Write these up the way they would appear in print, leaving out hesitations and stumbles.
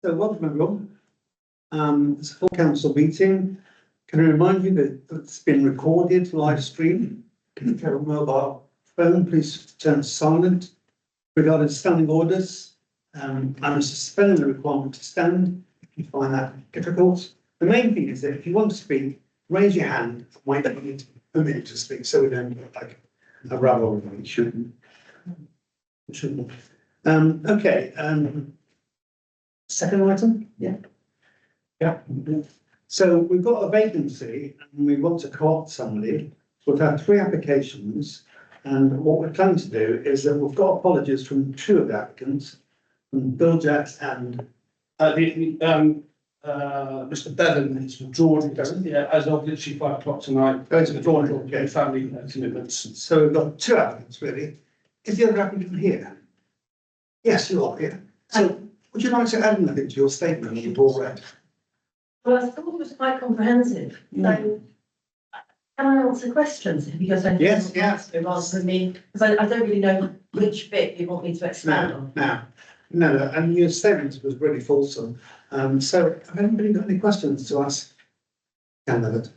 So welcome everyone. It's a full council meeting. Can I remind you that it's been recorded, live stream. If you have a mobile phone, please turn silent. Regarding standing orders, I'm suspending the requirement to stand if you find that difficult. The main thing is that if you want to speak, raise your hand and wait a minute to speak, so we don't look like a rabble. We shouldn't. Okay. Second item? Yeah. So we've got a vacancy and we want to co-opt somebody. So we've had 3 applications, and what we're planning to do is that we've got apologies from 2 of the applicants, from Bill Jacks and Mr. Bevan is withdrawn, as of literally 5 o'clock tonight. Going to withdraw, okay, family commitments. So we've got 2 applicants really. Is the other applicant here? Yes, you are here. So would you like to add anything to your statement that you've all read? Well, I thought it was quite comprehensive, so can I answer questions? Because I Yes, rather than me, because I don't really know which bit you want me to expand on. No, and your statement was really fulsome. So have anybody got any questions to ask candidate?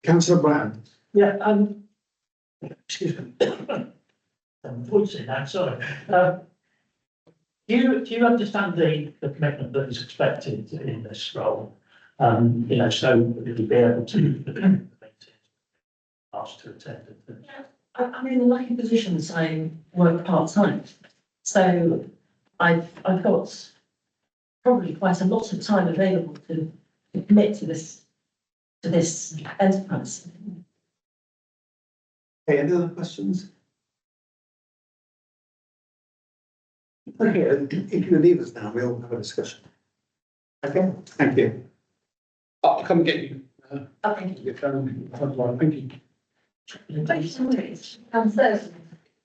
Councillor Brown. Yeah, excuse me. Unfortunately, now, sorry. Do you understand the commitment that is expected in this role? So you'll be able to asked to attend it. I'm in a lucky position saying work part-time. So I've got probably quite a lot of time available to commit to this enterprise. Okay, any other questions? Okay, if you leave us now, we'll have a discussion. Okay, thank you. I'll come and get you. Okay. Thank you. Thank you so much. Downstairs.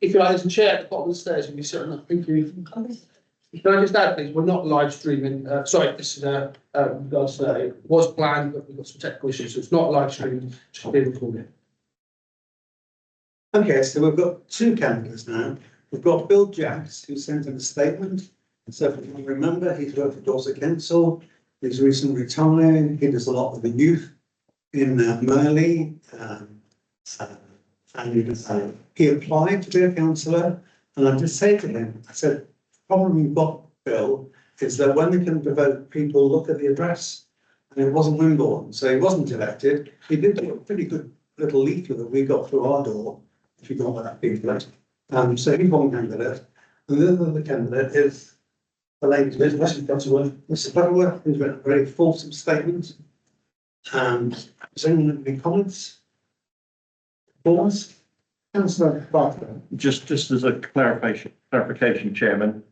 If you like, there's a chair at the bottom of the stairs, you can sit on that. Thank you. Can I just add, please, we're not live streaming. Sorry, this is regards to that. It was planned, but we've got some technical issues, so it's not live streaming. Just being recorded. Okay, so we've got 2 candidates now. We've got Bill Jacks, who sent in a statement. So if you remember, he's worked for Dorset Council. He's recently retired. He does a lot with the youth in Merley. And he applied to be a councillor. And I just said to him, I said, the problem you've got, Bill, is that when they come to vote, people look at the address. And it wasn't Wimborne, so he wasn't elected. He did do a pretty good little leaflet that we got through our door, if you got that leaflet. So he's one candidate. And the other candidate is the lady, Mr. Butterworth, who's written a very fulsome statement. Does anyone have any comments? Boards? Councillor Barker. Just as a clarification, Chairman.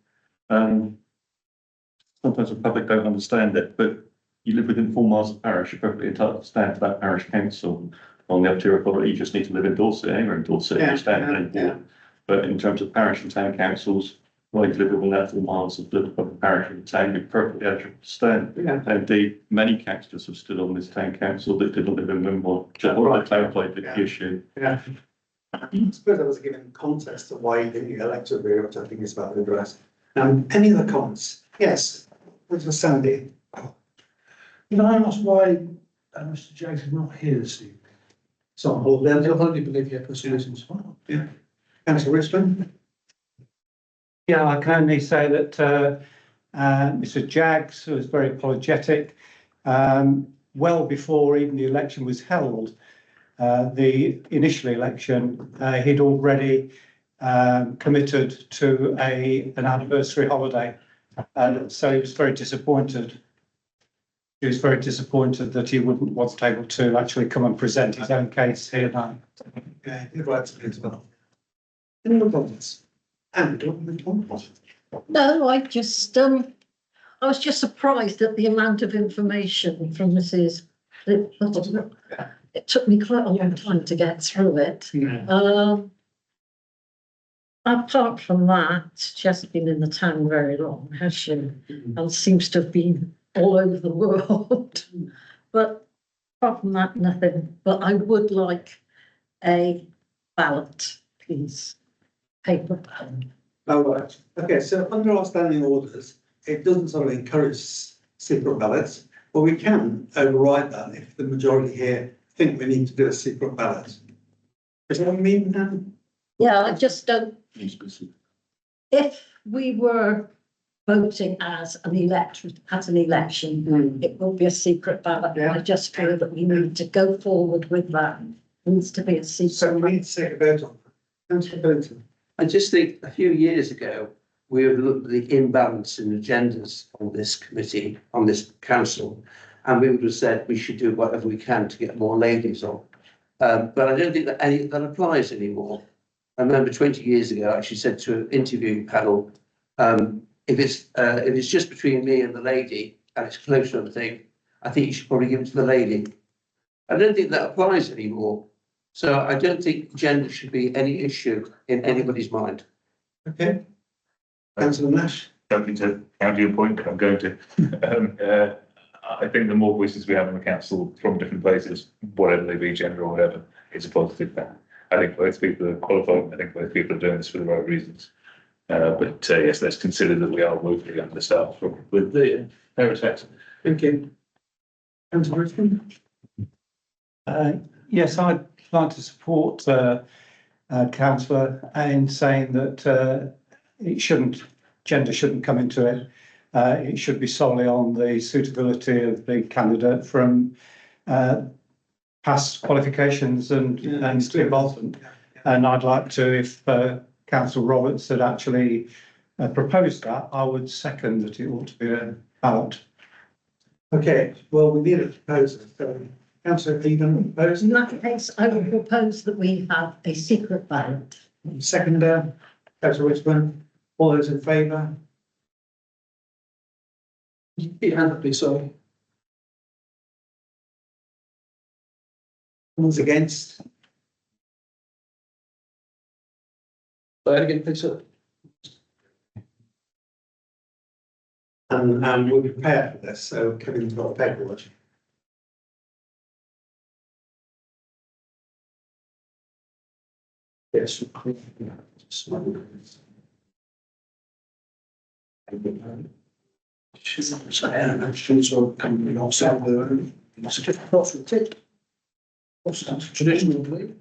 Sometimes the public don't understand it, but you live within 4 miles of parish, you're perfectly entitled to stand for that parish council. On the up-tier authority, you just need to live in Dorset, anywhere in Dorset, you stand in board. But in terms of parish and town councils, well, you live within that 4 miles of the parish and town, you're perfectly eligible to stand. Yeah. Indeed, many councillors have stood on this town council that didn't live in Wimborne. Just want to clarify the issue. Yeah. I suppose I was given context to why you didn't get elected, really, which I think is about the address. Any other comments? Yes, Mr. Sandy. Can I ask why Mr. Jacks is not here this evening? It's on holiday. They'll hardly believe you, personal reasons. Yeah. Councillor Richmond. Yeah, I can only say that Mr. Jaggs was very apologetic. Well before even the election was held, the initial election, he'd already committed to an anniversary holiday. And so he was very disappointed. He was very disappointed that he wasn't able to actually come and present his own case here now. Yeah, you're right to be as well. Any more comments? And do you want to comment? No, I was just surprised at the amount of information from Mrs. It took me quite a long time to get through it. Yeah. Apart from that, she hasn't been in the town very long, has she? And seems to have been all over the world. But apart from that, nothing. But I would like a ballot, please. Paper. Oh, right. Okay, so under our standing orders, it doesn't sort of encourage secret ballots, but we can override that if the majority here think we need to do a secret ballot. Is that what you mean, Dan? Yeah, I just don't, if we were voting as an electorate at an election, it will be a secret ballot. Yeah. I just feel that we need to go forward with that. It needs to be a So secret. we need to take a vote on that. Councillor Billington. I just think a few years ago, we have looked at the imbalance in agendas on this committee, on this council, and we would have said we should do whatever we can to get more ladies on. But I don't think that any of that applies anymore. I remember 20 years ago, I actually said to an interview panel, if it's just between me and the lady and it's close to thing, I think you should probably give it to the lady. I don't think that applies anymore. So I don't think gender should be any issue in anybody's mind. Okay. Councillor Nash. Something to counter your point, I'm going to. I think the more voices we have in the council from different places, whatever they be, gender or whatever, it's a positive thing. I think both people are qualified. I think both people are doing this for the right reasons. But yes, let's consider that we are woefully understaffed with the parents. Thank you. Councillor Richmond. Yes, I'd like to support councillor in saying that gender shouldn't come into it. It should be solely on the suitability of the candidate from past qualifications and involvement. And I'd like to, if Councillor Roberts had actually proposed that, I would second that it ought to be a ballot. Okay, well, we need a proposal. So, Councillor, are you going to propose? In that case, I would propose that we have a secret ballot. Seconder, Councillor Richmond. All those in favour? Your hand up, please, sorry. All those against? Say it again, please, sir. And we're prepared for this, so Kevin's got a paperwork. Yes. Traditional, believe.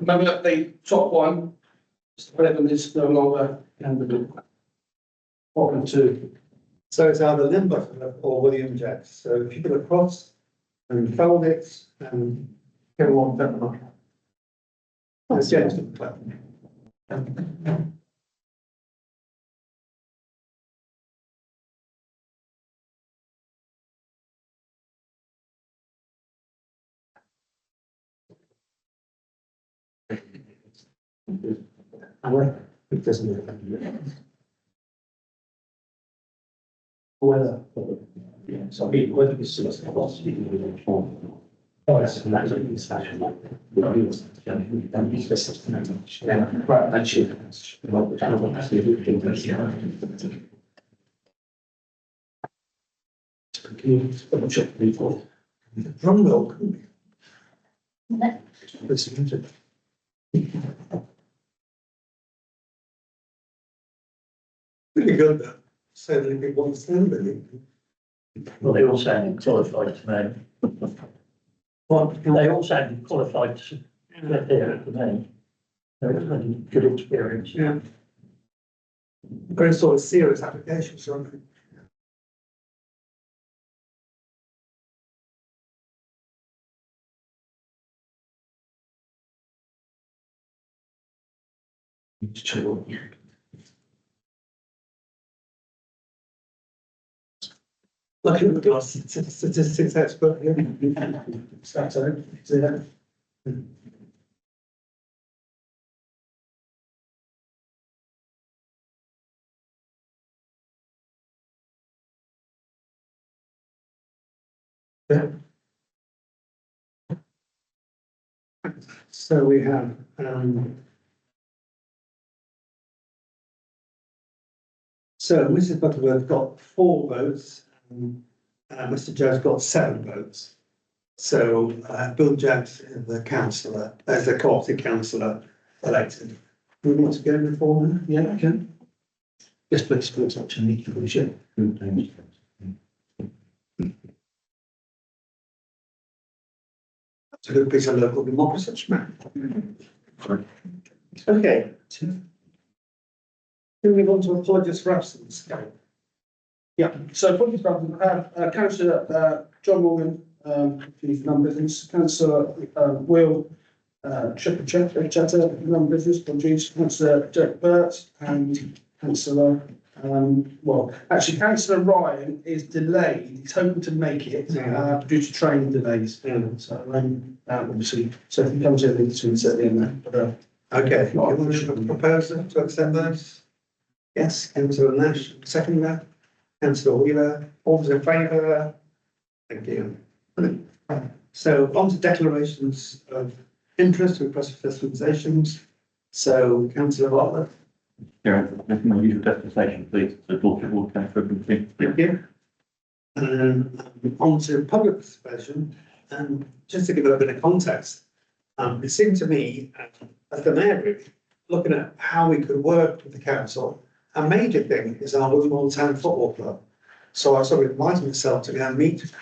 Remember the top one, Mr. Brennan is no longer candidate. Bottom two. So it's either Limber or William Jacks. So if you put a cross and fold it and go on down the line. That's James Club. It doesn't. Whether, yeah, so whether it's just a loss. Oh, that's fashion. Right, that's it. Can you double check before? Drum roll, couldn't we? Really good, though. So many people understand really. Well, they all sounded qualified to me. What? They all sounded qualified to get there at the me. They had good experience. Yeah. Very sort of serious applications, aren't they? Lucky we've got a statistics expert here. So, yeah. So we have, So Mrs Butterworth got 4 votes, and Mr Jones got 7 votes. So Bill Jaggs is the councillor, as the co-opted councillor elected. Do we want to go before now? Yeah, okay. Yes, please, please, actually, appreciate it. It's a good piece of local democracy, man. Okay. Moving on to apologies for absence. Yeah, so apologies for absence, I have councillor John Morgan, chief non-business, councillor Will Chatter, non-business, apologies, councillor Derek Burt, and councillor, actually councillor Ryan is delayed, he's hoping to make it due to training delays. So obviously, so if he comes in, it's at the end there. But, Okay, you want to propose to accept those? Yes, councillor Nash, second that. Councillor Wheeler, all those in favour? Thank you. So on to declarations of interest, request for facilitations. So councillor Butler. Yeah, making my usual declaration, please, the daughter will come for everything. Thank you. And on to public participation, and just to give a bit of context, it seemed to me, as the mayor, really, looking at how we could work with the council, a major thing is our Wimborne Town Football Club. So I sort of invited myself to go and meet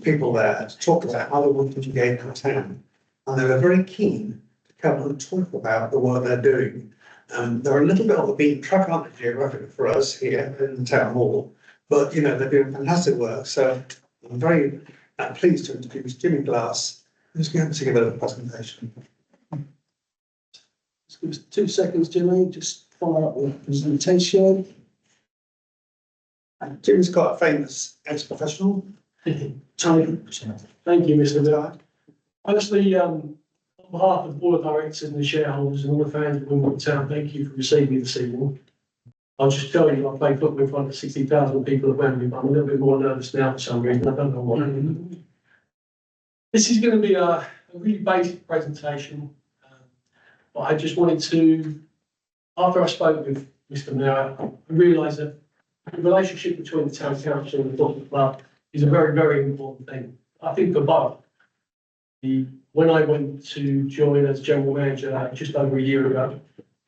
people there to talk about how they want to engage in the town. And they were very keen to come and talk about the work they're doing. They're a little bit on the beaten track, aren't they, geographically for us here in the town hall, but you know, they're doing fantastic work. So I'm very pleased to introduce Jimmy Glass, who's going to give a presentation. just give us 2 seconds, Jimmy, just follow up with the presentation. And Jimmy's quite a famous ex-professional. Tony. Thank you, Mr. Dillard. Honestly, on behalf of the board of directors and the shareholders and all the fans of Wimborne Town, thank you for receiving me this evening. I'll just tell you, I played football in front of 60,000 people at Wembley, but I'm a little bit more nervous now for some reason. I don't know why. This is going to be a really basic presentation, but I just wanted to, after I spoke with Mr. Mayor, I realised that the relationship between the town council and the football club is a very, very important thing. I think for both. When I went to join as general manager just over a year ago,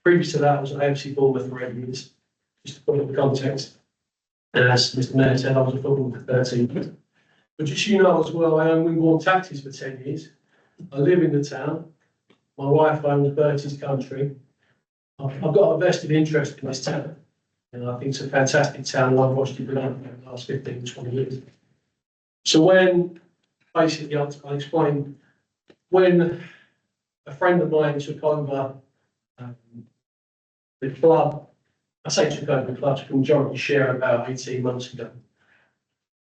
previous to that I was at AFC Bournemouth for 8 years, just to put it in context. And as Mr. Mayor said, I was a footballer for 13 years. But just so you know as well, I own Wimborne Taxis for 10 years. I live in the town. My wife owns Bertie's Country. I've got a vested interest in this town. And I think it's a fantastic town, and I've watched it develop over the last 15, 20 years. So when, basically, I'll explain, when a friend of mine took over the club, I say took over the club, took a majority share about 18 months ago,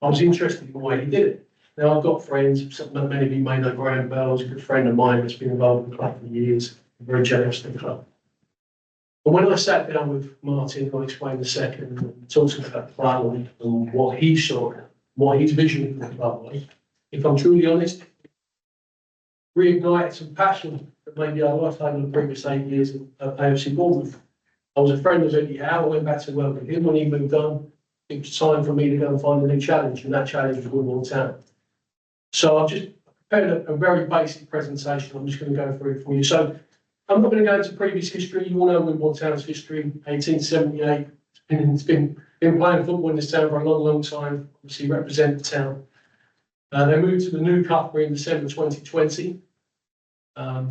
I was interested in the way he did it. Now, I've got friends, many of you may know Graham Bell, a good friend of mine that's been involved in the club for years, very generous in the club. But when I sat down with Martin, I'll explain in a second, and talking about the club and what he saw, what his vision for the club was, if I'm truly honest, reignited some passion that maybe I lost over the previous 8 years at AFC Bournemouth. I was a friend of Eddie Howe. I went back to work with him when he moved on. It was time for me to go and find a new challenge, and that challenge was Wimborne Town. So I've just prepared a very basic presentation. I'm just going to go through it for you. So I'm not going to go into previous history. You all know Wimborne Town's history, 1878. It's been playing football in this town for a long, long time. Obviously represent the town. They moved to the new Cuthbury in December 2020.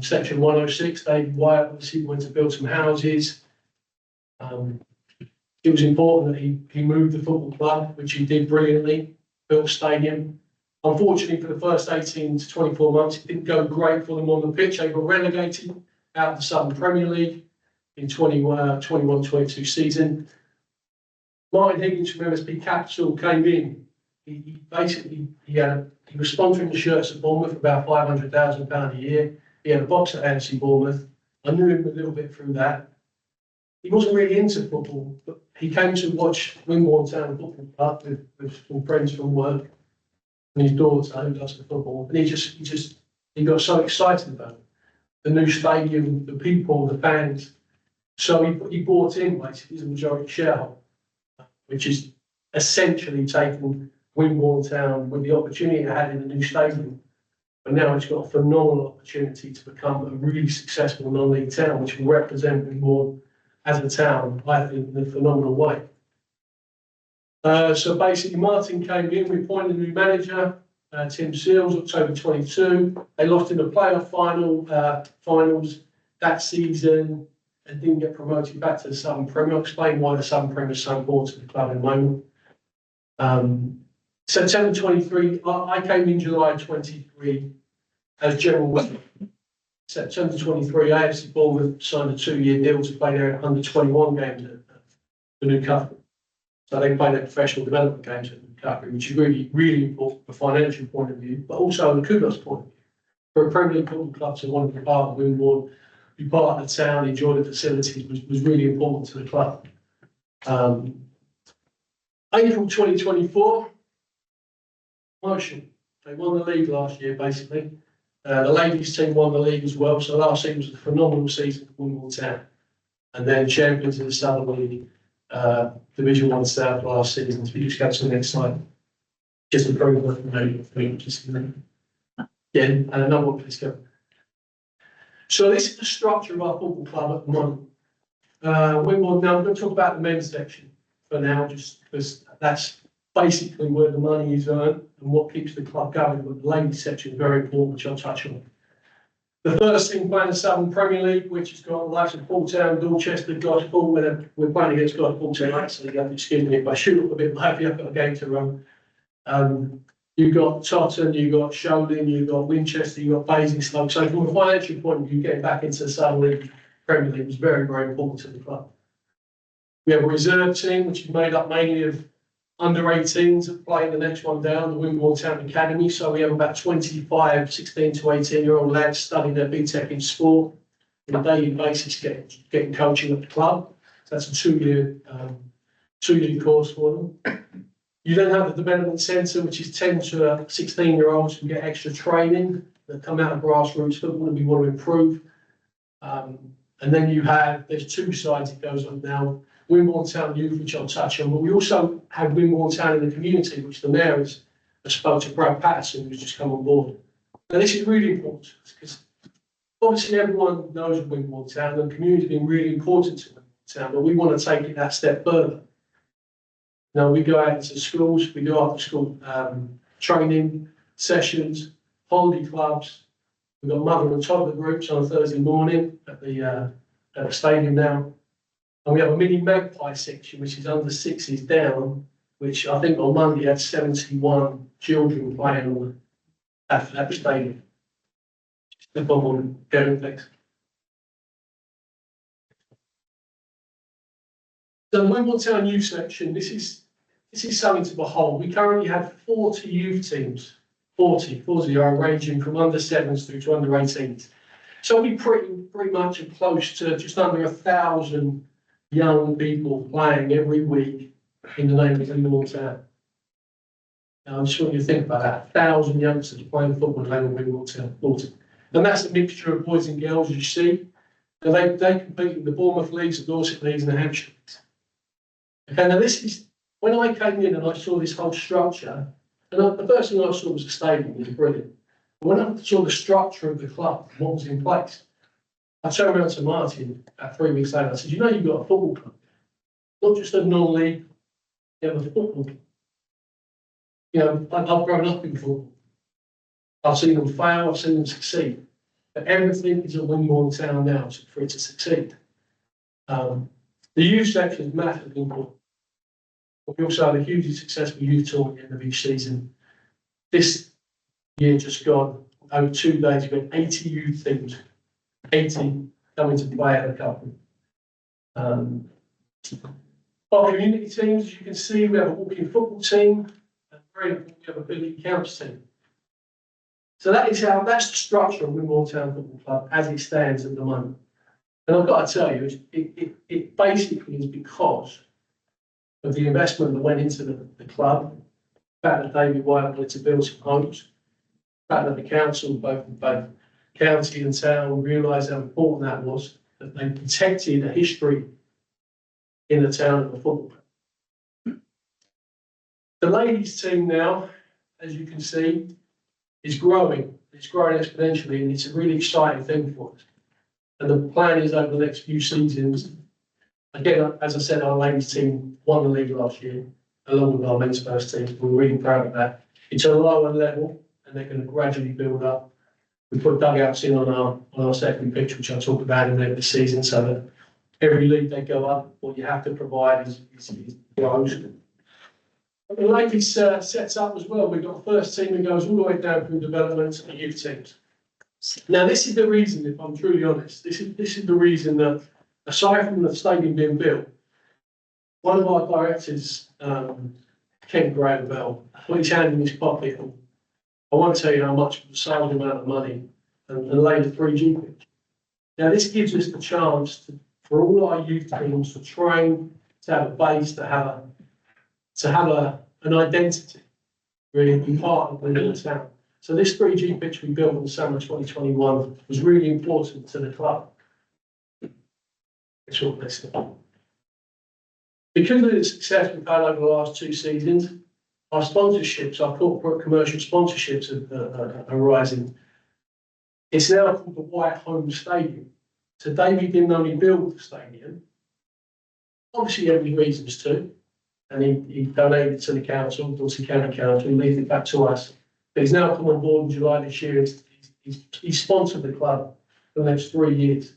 Section 106, David Wyatt obviously went to build some houses. It was important that he moved the football club, which he did brilliantly, built a stadium. Unfortunately, for the first 18 to 24 months, it didn't go great for them on the pitch. They were relegated out of the Southern Premier League in 21-22 season. Martin Higgins from MSP Capital came in. He was sponsoring the shirts at Bournemouth for about £500,000 a year. He had a box at AFC Bournemouth. I knew him a little bit through that. He wasn't really into football, but he came to watch Wimborne Town Football Club with some friends from work and his daughter who does the football. And he got so excited about it. The new stadium, the people, the fans. So he bought in basically as a majority shareholder. which is essentially taken Wimborne Town with the opportunity it had in the new stadium. But now it's got a phenomenal opportunity to become a really successful non-league town, which will represent Wimborne as a town, I think, in a phenomenal way. So basically, Martin came in, we appointed a new manager, Tim Seals, October 22. They lost in the playoff finals that season and didn't get promoted back to the Southern Premier. I'll explain why the Southern Premier is so important to the club in a moment. September 23, I came in July 23 as general manager. September 23, AFC Bournemouth signed a 2-year deal to play their under-21 games at the new Cup. So they play their professional development games at the new Cup, which is really, really important from a financial point of view, but also a kudos point of view. For a Premier League football club to want to be part of Wimborne, be part of the town, enjoy the facilities was really important to the club. April 2024, promotion. They won the league last year, basically. The ladies team won the league as well. So last season was a phenomenal season for Wimborne Town. And then champions of the Southern League, Division 1 South last season. So you just go to the next slide. Just a very good yeah, and another one, please go. So this is the structure of our football club at the moment. Wimborne, now I'm going to talk about the men's section for now, just because that's basically where the money is earned and what keeps the club going. But the ladies section is very important, which I'll touch on. The first thing playing the Southern Premier League, which has got the likes of Town, Dorchester, Gosport. We're playing against Gosport tonight, so you have to excuse me if I shoot up a bit lively. I've got a game to run. You've got Totton, you've got Sholing, you've got Winchester, you've got Basingstoke. So from a financial point of view, getting back into the Southern League, Premier League was very, very important to the club. We have a reserve team, which is made up mainly of under-18s that play the next one down, the Wimborne Town Academy. So we have about 25, 16 to 18-year-old lads studying their BTEC in sport on a daily basis, getting coaching at the club. So that's a two-year course for them. You then have the development centre, which is 10 to 16-year-olds who get extra training that come out of grassroots football and we want to improve. And then there's two sides it goes on now. Wimborne Town Youth, which I'll touch on, but we also have Wimborne Town in the community, which the mayor has spoke to Brad Patterson, who's just come on board. Now this is really important because obviously everyone knows Wimborne Town and the community has been really important to Wimborne Town, but we want to take it that step further. Now we go out into schools, we do after school training sessions, holiday clubs. We've got mother and toddler groups on a Thursday morning at the stadium now. And we have a mini magpie section, which is under 6s down, which I think on Monday had 71 children playing at the stadium. Just the bomb on going next. So the Wimborne Town Youth section, this is something to behold. We currently have 40 youth teams, 40 are ranging from under 7s through to under 18s. So we pretty much close to just under 1,000 young people playing every week in the name of Wimborne Town. Now I just want you to think about that. 1,000 youngsters playing football in the name of Wimborne Town. And that's a mixture of boys and girls, as you see. Now they compete in the Bournemouth leagues, the Dorset leagues, and the Hampshire leagues. Okay, now this is, when I came in and I saw this whole structure, and the first thing I saw was the stadium, it was brilliant. But when I saw the structure of the club, what was in place, I turned around to Martin 3 weeks later. I said, "You know, you've got a football club, not just a non-league. You have a football club. You know, I've grown up in football. I've seen them fail. I've seen them succeed. But everything is a Wimborne Town now for it to succeed. The youth section is massively important. We also had a hugely successful youth tour at the end of each season. This year just gone, over 2 days, we had 80 youth teams. 80 coming to play at the cup. Our community teams, as you can see, we have a walking football team, and very important, we have a Billy Counts team. So that's the structure of Wimborne Town Football Club as it stands at the moment. And I've got to tell you, it basically is because of the investment that went into the club, the fact that David White wanted to build some homes, the fact that the council, both county and town, realised how important that was, that they protected a history in the town of the football. The ladies team now, as you can see, is growing. It's growing exponentially, and it's a really exciting thing for us. And the plan is over the next few seasons. Again, as I said, our ladies team won the league last year, along with our men's first team. We're really proud of that. It's a lower level, and they're going to gradually build up. We put dugouts in on our second pitch, which I'll talk about in the end of the season, so that every league they go up, what you have to provide is grows. The ladies sets up as well. We've got a first team that goes all the way down through development to the youth teams. Now, this is the reason, if I'm truly honest, this is the reason that, aside from the stadium being built, one of our directors, Ken Graham Bell, put his hand in his pocket. I won't tell you how much, but a sizable amount of money, and laid a 3G pitch. Now, this gives us the chance for all our youth teams to train, to have a base, to have an identity, really be part of the town. So this 3G pitch we built in the summer 2021 was really important to the club. It's all this. Because of the success we've had over the last 2 seasons, our sponsorships, our corporate commercial sponsorships are rising. It's now called the White Home Stadium. So David didn't only build the stadium, obviously he had his reasons to, and he donated to the council, Dorset County Council, he leaved it back to us. But he's now come on board in July this year. He's sponsored the club for the next 3 years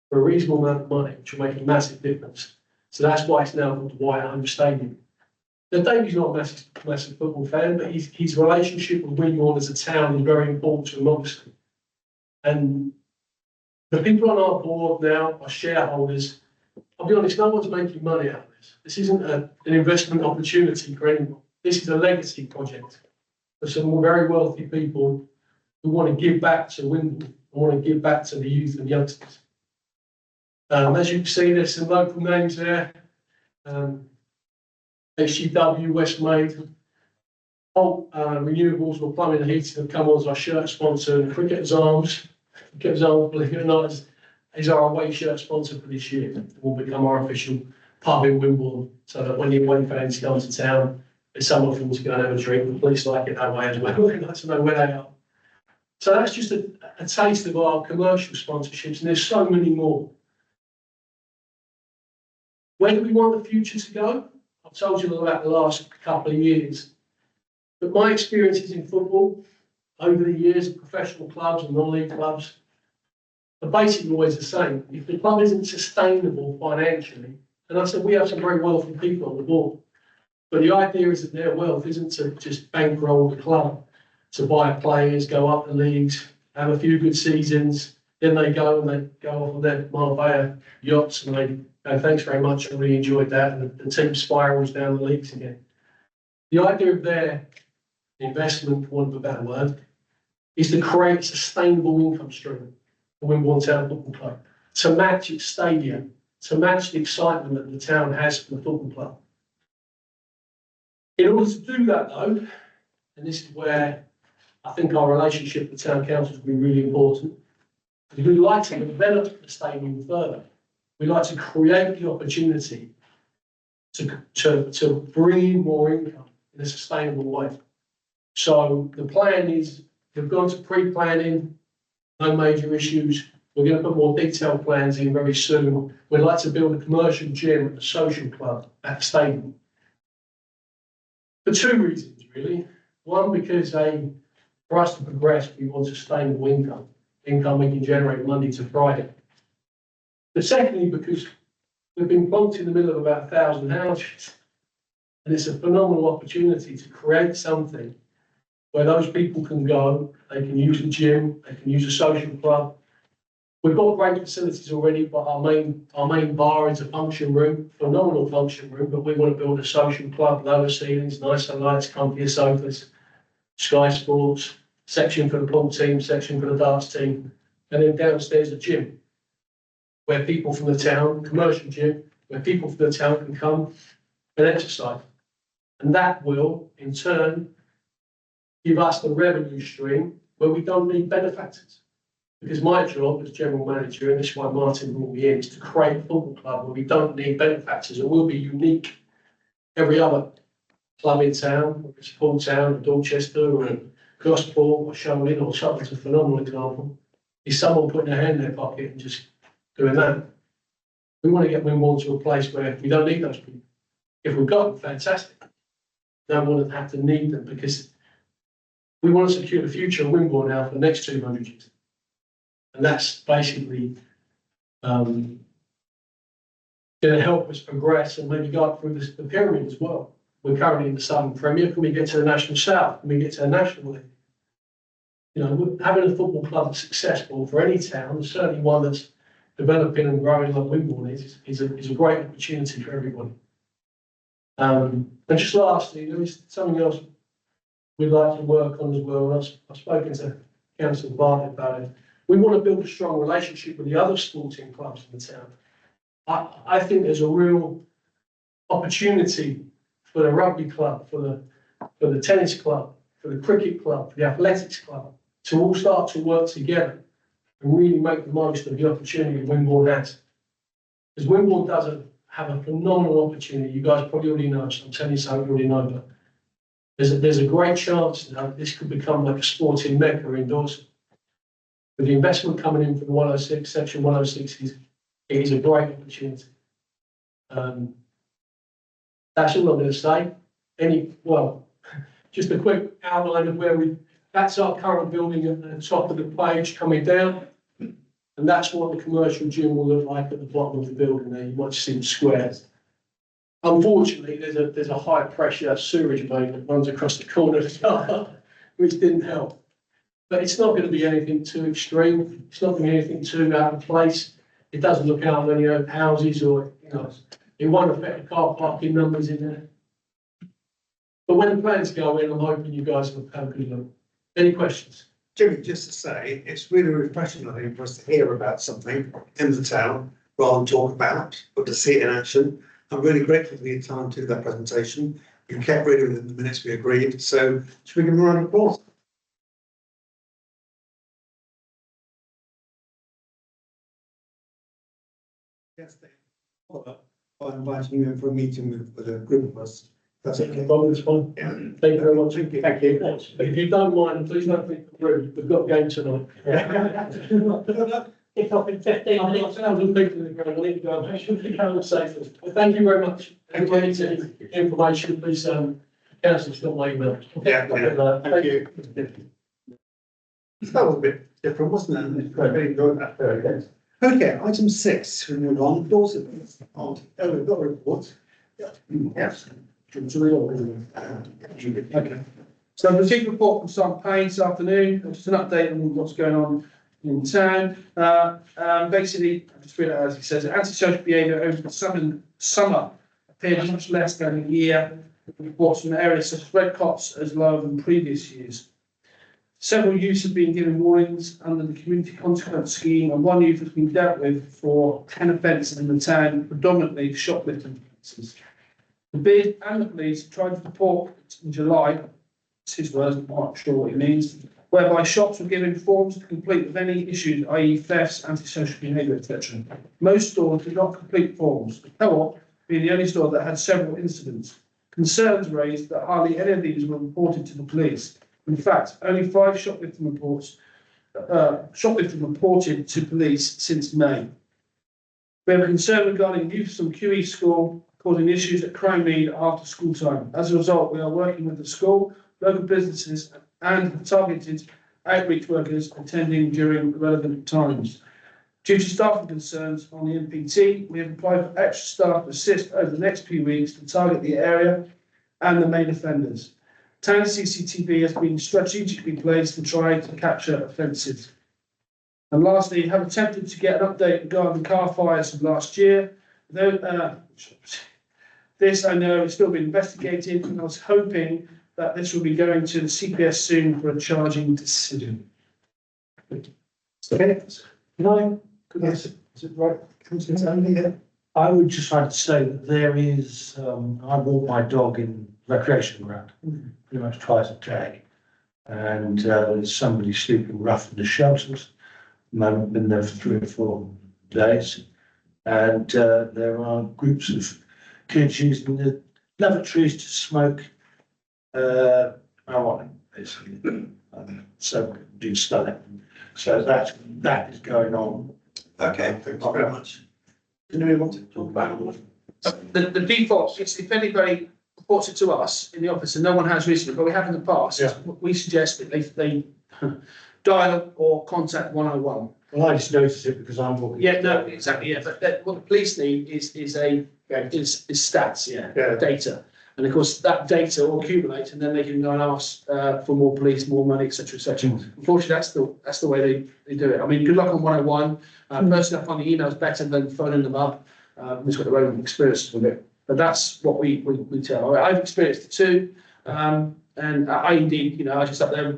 for a reasonable amount of money, which will make a massive difference. So that's why it's now called the White Home Stadium. Now, Davey's not a massive football fan, but his relationship with Wimborne as a town is very important to him, obviously. And the people on our board now are shareholders. I'll be honest, no one's making money out of this. This isn't an investment opportunity for anyone. This is a legacy project for some very wealthy people who want to give back to Wimborne and want to give back to the youth and youngsters. As you can see, there's some local names there. HGW, Westmaid, Renewables or Plumbing and Heating have come on as our shirt sponsor, and Cricketers Arms, believe it or not, is our away shirt sponsor for this year. It will become our official pub in Wimborne, so that when the away fans come to town, there's someone for them to go and have a drink. The police like it that way as well. We'd like to know where they are. So that's just a taste of our commercial sponsorships, and there's so many more. Where do we want the future to go? I've told you about the last couple of years, but my experiences in football over the years of professional clubs and non-league clubs are basically always the same. If the club isn't sustainable financially, and I said we have some very wealthy people on the board, but the idea is that their wealth isn't to just bankroll the club, to buy players, go up the leagues, have a few good seasons, then they go off on their Marbella yachts and they go, thanks very much, I really enjoyed that, and the team spirals down the leagues again. The idea of their investment, for want of a better word, is to create a sustainable income stream for Wimborne Town Football Club, to match its stadium, to match the excitement that the town has for the football club. In order to do that though, and this is where I think our relationship with the town council will be really important, because we'd like to develop the stadium further. We'd like to create the opportunity to bring in more income in a sustainable way. So the plan is, we've gone to pre-planning, no major issues. We're going to put more detailed plans in very soon. We'd like to build a commercial gym and a social club at the stadium. For 2 reasons, really. One, because for us to progress, we want sustainable income we can generate Monday to Friday. But secondly, because we've been plonked in the middle of about 1,000 houses, and it's a phenomenal opportunity to create something where those people can go, they can use a gym, they can use a social club. We've got great facilities already, but our main bar is a function room, phenomenal function room, but we want to build a social club, lower ceilings, nicer lights, comfier sofas, Sky Sports, section for the pool team, section for the darts team, and then downstairs a gym where people from the town, commercial gym, where people from the town can come and exercise. And that will, in turn, give us the revenue stream where we don't need benefactors. Because my job as general manager, and this is why Martin brought me in, is to create a football club where we don't need benefactors, and we'll be unique. Every other club in town, whether it's Paul Town, or Dorchester, or Gosport, or Shoalin, or Sutton's a phenomenal example, is someone putting their hand in their pocket and just doing that. We want to get Wimborne to a place where we don't need those people. If we've got them, fantastic. Don't want to have to need them, because we want to secure the future of Wimborne now for the next 200 years. And that's basically going to help us progress and maybe go up through the pyramid as well. We're currently in the Southern Premier. Can we get to the National South? Can we get to the National League? You know, having a football club that's successful for any town, and certainly one that's developing and growing like Wimborne is a great opportunity for everybody. And just lastly, there is something else we'd like to work on as well. I've spoken to Councillor Bartlett about it. We want to build a strong relationship with the other sporting clubs in the town. I think there's a real opportunity for the rugby club, for the tennis club, for the cricket club, for the athletics club, to all start to work together and really make the most of the opportunity Wimborne has. Because Wimborne doesn't have a phenomenal opportunity. You guys probably already know, so I'm telling you something you already know, but there's a great chance that this could become like a sporting mecca in Dorset. With the investment coming in from 106, section 106, it is a great opportunity. That's all I'm going to say. Just a quick outline of that's our current building at the top of the page coming down. And that's what the commercial gym will look like at the bottom of the building there. You might see the squares. Unfortunately, there's a high pressure sewerage main that runs across the corner of the car, which didn't help. But it's not going to be anything too extreme. It's not going to be anything too out of place. It doesn't look out of any houses, or it won't affect the car parking numbers in there. But when the plans go in, I'm hoping you guys will have a good look. Any questions? Jimmy, just to say, it's really refreshing, I think, for us to hear about something in the town rather than talk about, but to see it in action. I'm really grateful for your time to do that presentation. You kept really within the minutes we agreed. So should we give him a round of applause? Yes, by inviting you in for a meeting with a group of us. That's okay. That's fine. Yeah. Thank you very much. Thank you. Thank you. But if you don't mind, please don't think rude. We've got a game tonight. Kick off in 15 I've got minutes. 1,000 people in the ground. I need to go. I should be home safely. But thank you very much. Anybody needs any information, please, council's got my email. Yeah, thank you. That was a bit different, wasn't it? I really enjoyed that. Very good. Okay, item 6, we move on. Dorset. Oh, we've got a report. Yes. Okay. So the received report from Sam Payne this afternoon, just an update on what's going on in town. Basically, I'll just read it as he says, antisocial behaviour over the summer appeared much less than a year. Reports from areas such as Red Cots as lower than previous years. Several youths have been given warnings under the community consequence scheme, and one youth has been dealt with for 10 offences in the town, predominantly shoplifting offences. The bid and the police tried to report in July, it's his words, I'm not sure what he means, whereby shops were given forms to complete with any issues, i.e. thefts, antisocial behaviour, etc. Most stores did not complete forms. The Co-op being the only store that had several incidents. Concerns raised that hardly any of these were reported to the police. In fact, only 5 shoplifting reported to police since May. We have a concern regarding youths from QE school causing issues at Crownmead after school time. As a result, we are working with the school, local businesses and targeted outreach workers attending during relevant times. Due to staffing concerns on the MPT, we have applied for extra staff to assist over the next few weeks to target the area and the main offenders. Town CCTV has been strategically placed to try to capture offences. And lastly, have attempted to get an update regarding the car fires of last year. Though, this I know is still being investigated, and I was hoping that this will be going to the CPS soon for a charging decision. Okay. No, Yes. Is it right? Councillor Tony, yeah. I would just like to say that there is, I walk my dog in recreation ground pretty much twice a day. And there's somebody sleeping rough in the shelters. I've been there for 3 or 4 days. And there are groups of kids using the lavatories to smoke marijuana, basically. So do study. So that is going on. Okay, thank you very much. Anybody want to talk about it? The default is if anybody reports it to us in the office, and no one has recently, but we have in the past, Yeah. we suggest that they dial or contact 101. Well, I just noticed it because I'm walking. Yeah, no, exactly, yeah, but what the police need is stats, Yeah. data. And of course, that data will accumulate and then they can go and ask for more police, more money, etc., etc. Unfortunately, that's the way they do it. I mean, good luck on 101. Personally, I find the emails better than phoning them up. Who's got their own experiences with it. But that's what we tell. I've experienced it too. And I indeed, you know, I just up there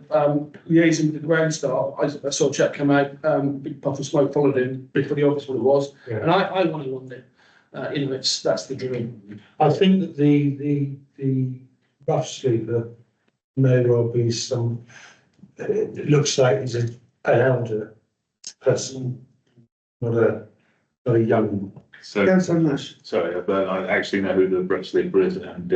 liaising with the ground staff. I saw a chap come out, big puff of smoke followed him, big for the office what it was. Yeah. And I wanted one there. You know, that's the dream. I think that the rough sleeper may well be some, it looks like he's an elder person, not a young one. So, Councillor Nash. sorry, but I actually know who the brush sleeper is, and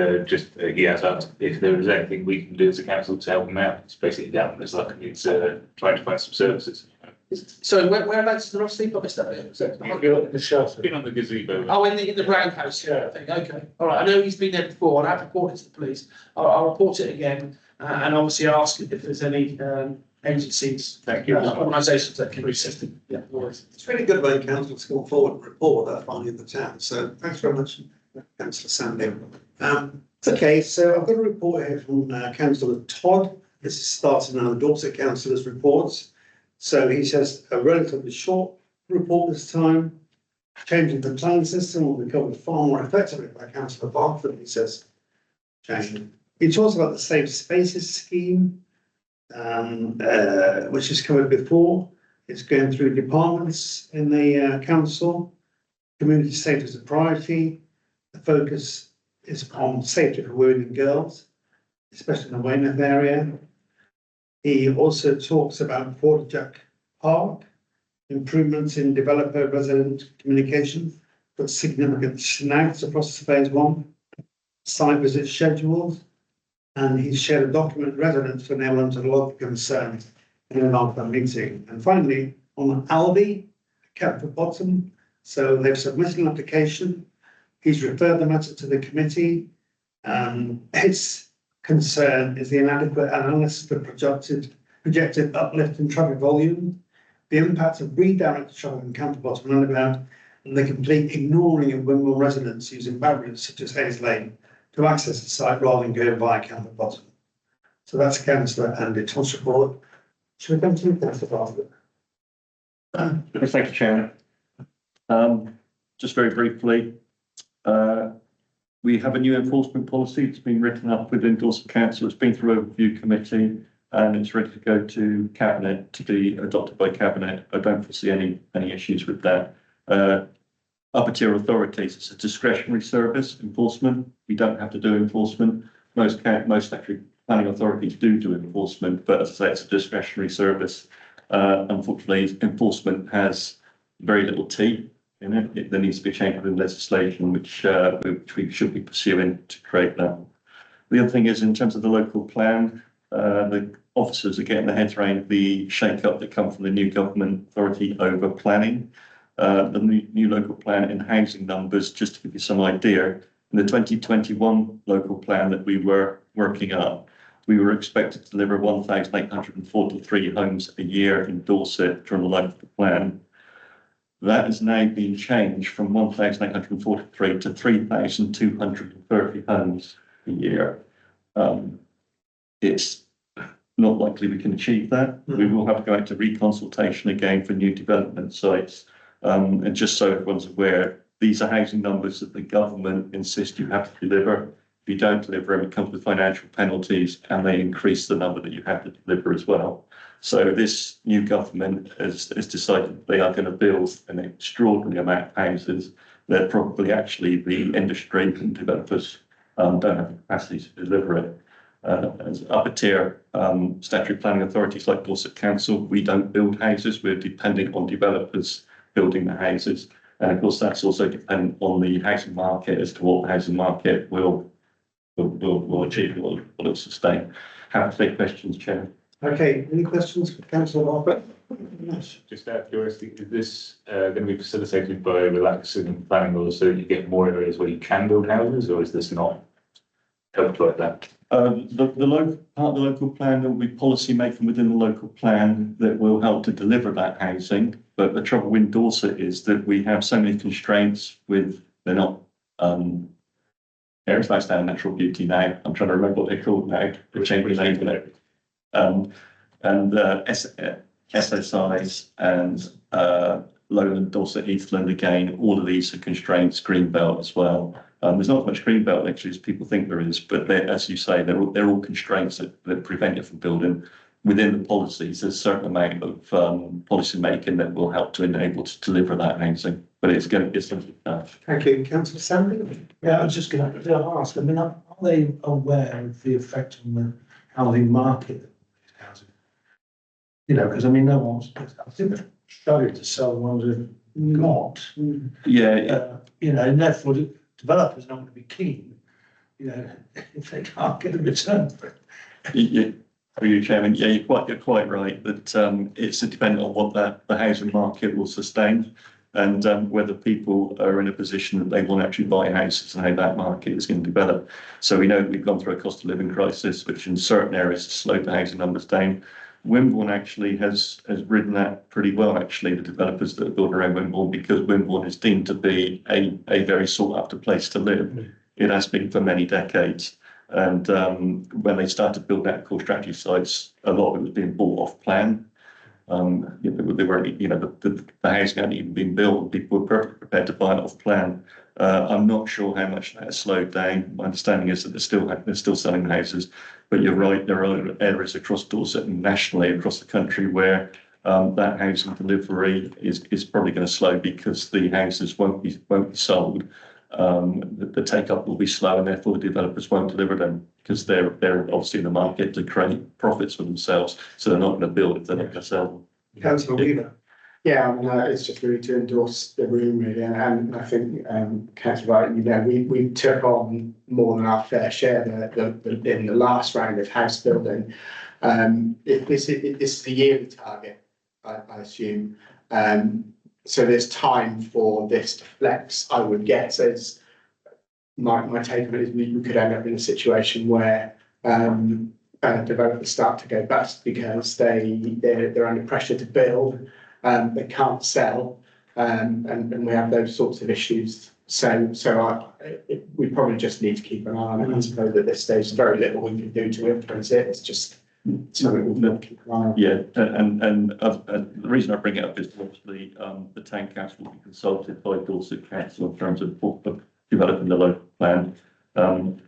he has asked if there is anything we can do as a council to help him out. It's basically down his luck, and it's trying to find some services. So whereabouts is the rough sleep? I missed that. The shelter. Been on the gazebo. Oh, in the roundhouse, I think. Okay, all right. I know he's been there before, and I've reported to the police. I'll report it again, and obviously ask if there's any agencies, Thank you. organisations that can assist him. Yeah, always. It's really good when councillors come forward and report what they're finding in the town, so thanks very much, councillor Sandy. Okay, so I've got a report here from councillor Todd. This is starting now the Dorset councillors' reports. So he says a relatively short report this time. Changing the plan system will be covered far more effectively by councillor Barford, he says. Change. He talks about the safe spaces scheme, which is covered before. It's going through departments in the council. Community safety is a priority. The focus is on safety for women and girls, especially in the Weymouth area. He also talks about Portajack Park, improvements in developer-resident communication, but significant snags across phase one, site visits scheduled, and he shared a document with residents to enable them to log the concern in an after meeting. And finally, on Aldi, kept at the bottom, so they've submitted an application. He's referred the matter to the committee. His concern is the inadequate analysis of projected uplift in traffic volume, the impact of redirected traffic in Camperbottom roundabout, and the complete ignoring of Wimborne residents using barriers such as Hayes Lane to access the site rather than going via Camperbottom. So that's Councillor Andy Todd's report. Should we come to Councillor Bartlett? Thank you, Chairman. Just very briefly, we have a new enforcement policy. It's been written up within Dorset Council. It's been through a review committee and it's ready to go to Cabinet to be adopted by Cabinet. I don't foresee any issues with that. Upper tier authorities, it's a discretionary service, enforcement. We don't have to do enforcement. Most statutory planning authorities do enforcement, but as I say, it's a discretionary service. Unfortunately, enforcement has very little teeth in it. There needs to be a change within legislation, which we should be pursuing to create that. The other thing is, in terms of the local plan, the officers are getting their heads around the shake-up that come from the new government authority over planning. The new local plan in housing numbers, just to give you some idea, in the 2021 local plan that we were working up, we were expected to deliver 1,843 homes a year in Dorset during the life of the plan. That has now been changed from 1,843 to 3,230 homes a year. It's not likely we can achieve that. We will have to go out to reconsultation again for new development sites. And just so everyone's aware, these are housing numbers that the government insists you have to deliver. If you don't deliver them, it comes with financial penalties and they increase the number that you have to deliver as well. So this new government has decided they are going to build an extraordinary amount of houses that probably actually the industry and developers don't have the capacity to deliver it. As upper tier statutory planning authorities like Dorset Council, we don't build houses. We're dependent on developers building the houses. And of course, that's also dependent on the housing market as to what the housing market will will achieve, will it sustain. Happy to take questions, Chair. Okay, any questions for councillor Barber? Just out of curiosity, is this going to be facilitated by relaxing planning laws so that you get more areas where you can build houses, or is this not helped like that? The local part of the local plan, there will be policy making within the local plan that will help to deliver that housing. But the trouble with Dorset is that we have so many constraints with, they're not, areas like stand natural beauty now. I'm trying to remember what they're called now. They've changed the name of it. SSIs and Lowland, Dorset, Heathland again, all of these are constraints, Greenbelt as well. There's not as much Greenbelt actually as people think there is, but as you say, they're all constraints that prevent you from building. Within the policies, there's a certain amount of policy making that will help to enable to deliver that housing, but it's tough. Thank you, councillor Sandy. Yeah, I was just going to ask, I mean, are they aware of the effect on the housing market? Housing? You know, because I mean, no one's, I think they're struggling to sell the ones they've got. Yeah, You know, and therefore the developers are not going to be keen, you know, if they can't get a return for it. yeah. Through you, Chairman, yeah, you're quite right that it's dependent on what the housing market will sustain and whether people are in a position that they want to actually buy houses and how that market is going to develop. So we know that we've gone through a cost of living crisis, which in certain areas has slowed the housing numbers down. Wimborne actually has ridden that pretty well, actually, the developers that are building around Wimborne, because Wimborne is deemed to be a very sought after place to live. It has been for many decades. And when they started building out core strategy sites, a lot of it was being bought off plan. They weren't, you know, the housing hadn't even been built. People were perfectly prepared to buy it off plan. I'm not sure how much that has slowed down. My understanding is that they're still selling houses, but you're right. There are areas across Dorset and nationally across the country where that housing delivery is probably going to slow because the houses won't be sold. The take up will be slow, and therefore the developers won't deliver them because they're obviously in the market to create profits for themselves. So they're not going to build if they're not going to sell them. Councillor Weaver. Yeah, I mean, it's just really to endorse the room really, and I think Councillor Wright, you know, we took on more than our fair share in the last round of house building. This is the yearly target, I assume. So there's time for this to flex, I would guess. As my take on it is we could end up in a situation where developers start to go bust because they're under pressure to build, they can't sell, and we have those sorts of issues. So we probably just need to keep an eye on it. I suppose at this stage, very little we can do to influence it. It's just something we've got to keep an eye on. Yeah, and the reason I bring it up is obviously the town council will be consulted by Dorset Council in terms of developing the local plan. Part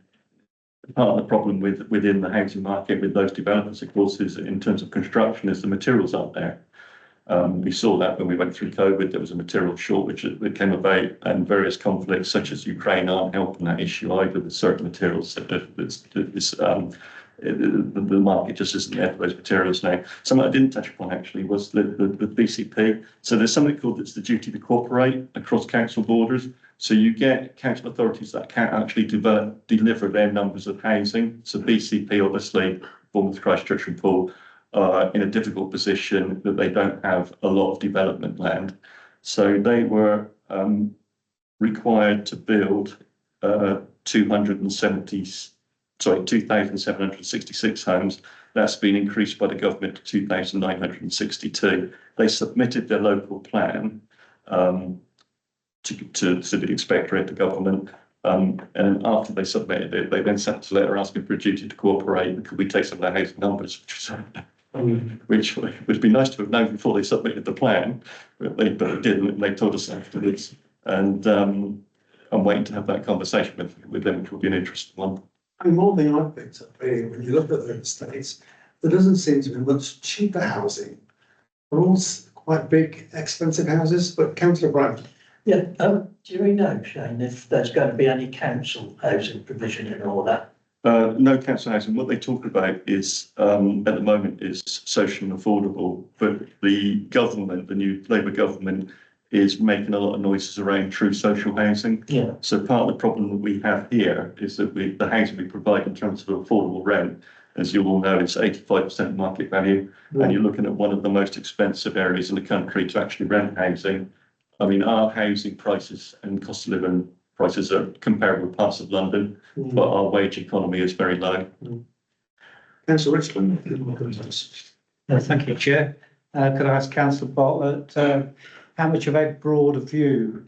of the problem within the housing market with those developments, of course, is in terms of construction, is the materials aren't there. We saw that when we went through COVID. There was a material shortage that came about, and various conflicts such as Ukraine aren't helping that issue either. With certain materials the market just isn't there for those materials now. Something I didn't touch upon actually was the BCP. So there's something called it's the duty to cooperate across council borders. So you get council authorities that can't actually deliver their numbers of housing. So BCP, obviously, Bournemouth, Christchurch and Poole, are in a difficult position that they don't have a lot of development land. So they were required to build 2,766 homes. That's been increased by the government to 2,962. They submitted their local plan to the inspectorate, the government, and after they submitted it, they then sent us a letter asking for a duty to cooperate. Could we take some of their housing numbers? Which would be nice to have known before they submitted the plan, but they didn't. And they told us afterwards, and I'm waiting to have that conversation with them, which will be an interesting one. And one thing I've picked up here, when you look at the estates, there doesn't seem to be much cheaper housing. They're all quite big, expensive houses, but Councillor Brown. Yeah, do we know, Shane, if there's going to be any council housing provision in all that? No council housing. What they talk about is, at the moment, is social and affordable, but the government, the new Labour government, is making a lot of noises around true social housing. Yeah. So part of the problem that we have here is that the housing we provide in terms of affordable rent, as you all know, is 85% market value. And you're looking at one of the most expensive areas in the country to actually rent housing. I mean, our housing prices and cost of living prices are comparable with parts of London, but our wage economy is very low. Councillor Richmond. Thank you, Chair. Could I ask Councillor Bartlett, how much of a broader view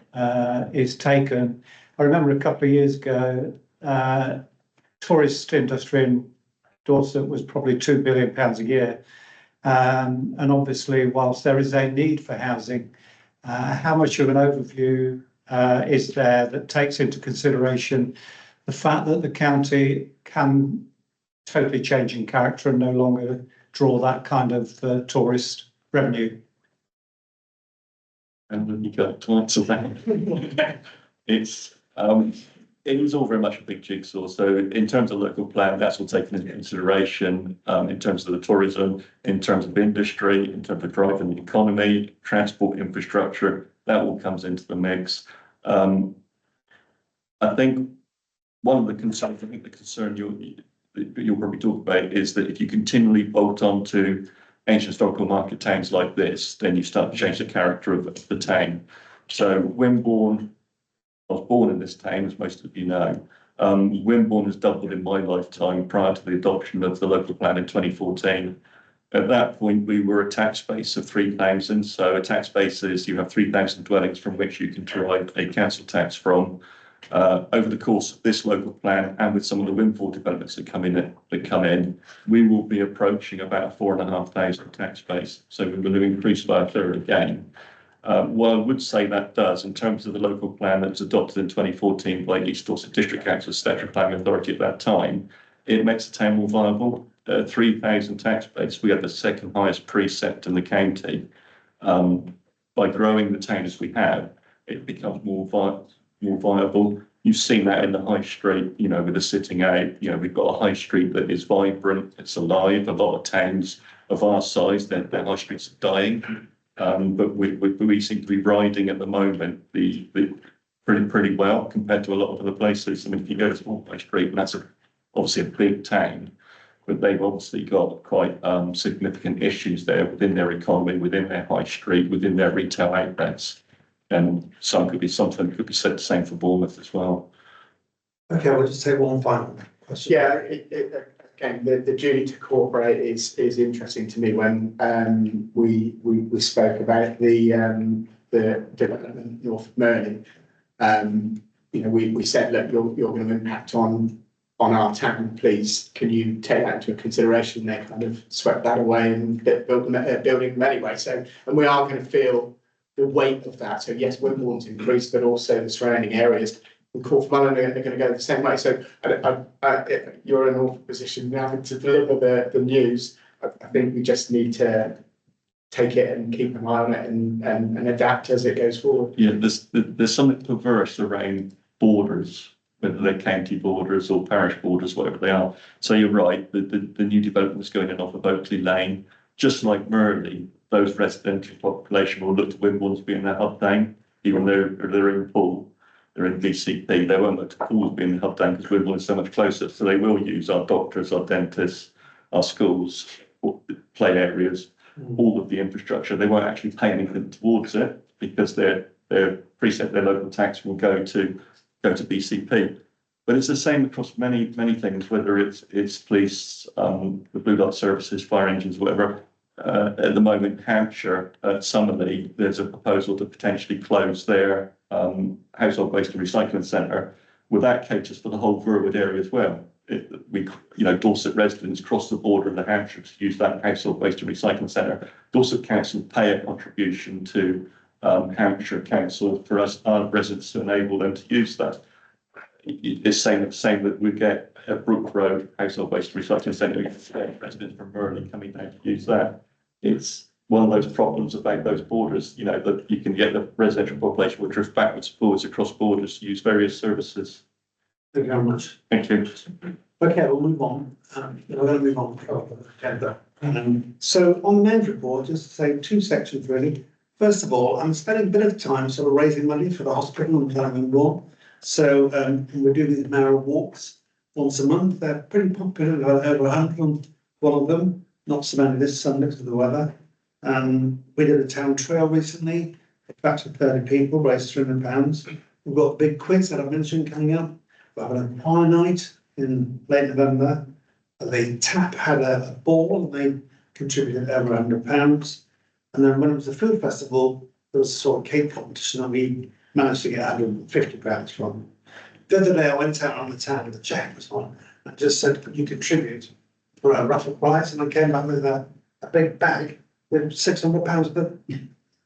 is taken? I remember a couple of years ago, tourist industry in Dorset was probably £2 billion a year. And obviously, whilst there is a need for housing, how much of an overview is there that takes into consideration the fact that the county can totally change in character and no longer draw that kind of tourist revenue? And then you got to answer that. It was all very much a big jigsaw. So in terms of local plan, that's all taken into consideration, in terms of the tourism, in terms of industry, in terms of driving the economy, transport infrastructure, that all comes into the mix. I think one of the concerns, the concern you'll probably talk about is that if you continually bolt on to ancient historical market towns like this, then you start to change the character of the town. So Wimborne, I was born in this town, as most of you know. Wimborne has doubled in my lifetime prior to the adoption of the local plan in 2014. At that point, we were a tax base of 3,000. So a tax base is you have 3,000 dwellings from which you can derive a council tax from. Over the course of this local plan and with some of the windfall developments that come in, we will be approaching about a 4,500 tax base. So we're going to increase by a third again. Well, I would say that does, in terms of the local plan that was adopted in 2014 by East Dorset District Council Statutory Planning Authority at that time, it makes the town more viable. 3,000 tax base, we have the second highest precept in the county. By growing the town as we have, it becomes more viable. You've seen that in the high street, with the sitting out. We've got a high street that is vibrant, it's alive. A lot of towns of our size, their high streets are dying. But we seem to be riding at the moment the pretty well compared to a lot of other places. I mean, if you go to Small High Street, and that's obviously a big town, but they've obviously got quite significant issues there within their economy, within their high street, within their retail outlets. And something could be said the same for Bournemouth as well. Okay, we'll just take one final question. Yeah, again, the duty to cooperate is interesting to me. When we spoke about the development north of Merlin, we said, look, you're going to impact on our town. Please, can you take that into consideration? They kind of swept that away and built them building them anyway. So, and we are going to feel the weight of that. So yes, Wimborne's increased, but also the surrounding areas. And Corfmullen are going to go the same way. So you're in an awful position now to deliver the news. I think we just need to take it and keep an eye on it and adapt as it goes forward. Yeah, there's something perverse around borders, whether they're county borders or parish borders, whatever they are. So you're right, the new development is going in off of Oakley Lane. Just like Merley, those residential population will look to Wimborne as being their hub town, even though they're in Poole. They're in VCP, they won't look to Poole as being the hub town because Wimborne is so much closer. So they will use our doctors, our dentists, our schools, play areas, all of the infrastructure. They won't actually pay anything towards it because their precept, their local tax will go to BCP. But it's the same across many things, whether it's police, the blue light services, fire engines, whatever. At the moment, Hampshire, at Summerley, there's a proposal to potentially close their household waste and recycling centre. Well, that caters for the whole Verwood area as well. Dorset residents cross the border into Hampshire to use that household waste and recycling centre. Dorset Council pay a contribution to Hampshire Council for our residents to enable them to use that. It's saying that we get a Brook Road household waste recycling centre, residents from Merlin coming down to use that. It's one of those problems about those borders, that you can get the residential population will drift backwards and forwards across borders to use various services. Thank you very much. Thank you. Okay, we'll move on. We're going to move on to the agenda. So on the men's report, just to say two sections really. First of all, I'm spending a bit of time sort of raising money for the hospital and planning Wimborne. So we're doing these mayoral walks once a month. They're pretty popular, we've got over 100 one of them, not so many this Sunday because of the weather. We did a town trail recently, attracted 30 people, raised £300. We've got a big quiz that I mentioned coming up. We're having a pie night in late November. The TAP had a ball and they contributed over £100. And then when it was the food festival, there was a sort of cake competition that we managed to get £150 from. The other day I went out on the town with the check was on and just said, could you contribute for a raffle prize? And I came back with a big bag with £600. But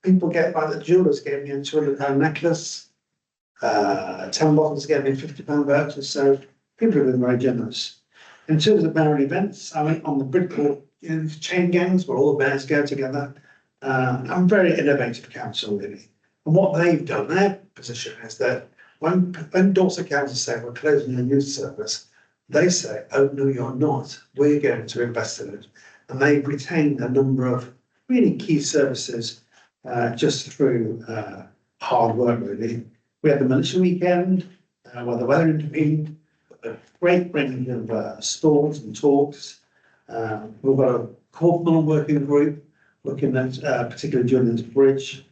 people get, like the jewellers gave me a £200 necklace, Town Bottles gave me a £50 voucher. So people have been very generous. In terms of mayoral events, I went on the Bridport, chain gangs where all the mayors go together. I'm very innovative council really. And what they've done, their position is that when Dorset Council say we're closing your youth service, they say, oh no, you're not. We're going to invest in it. And they've retained a number of really key services just through hard work really. We had the militia weekend where the weather intervened, a great range of stalls and talks. We've got a Corfmill working group looking at particularly Julian's Bridge.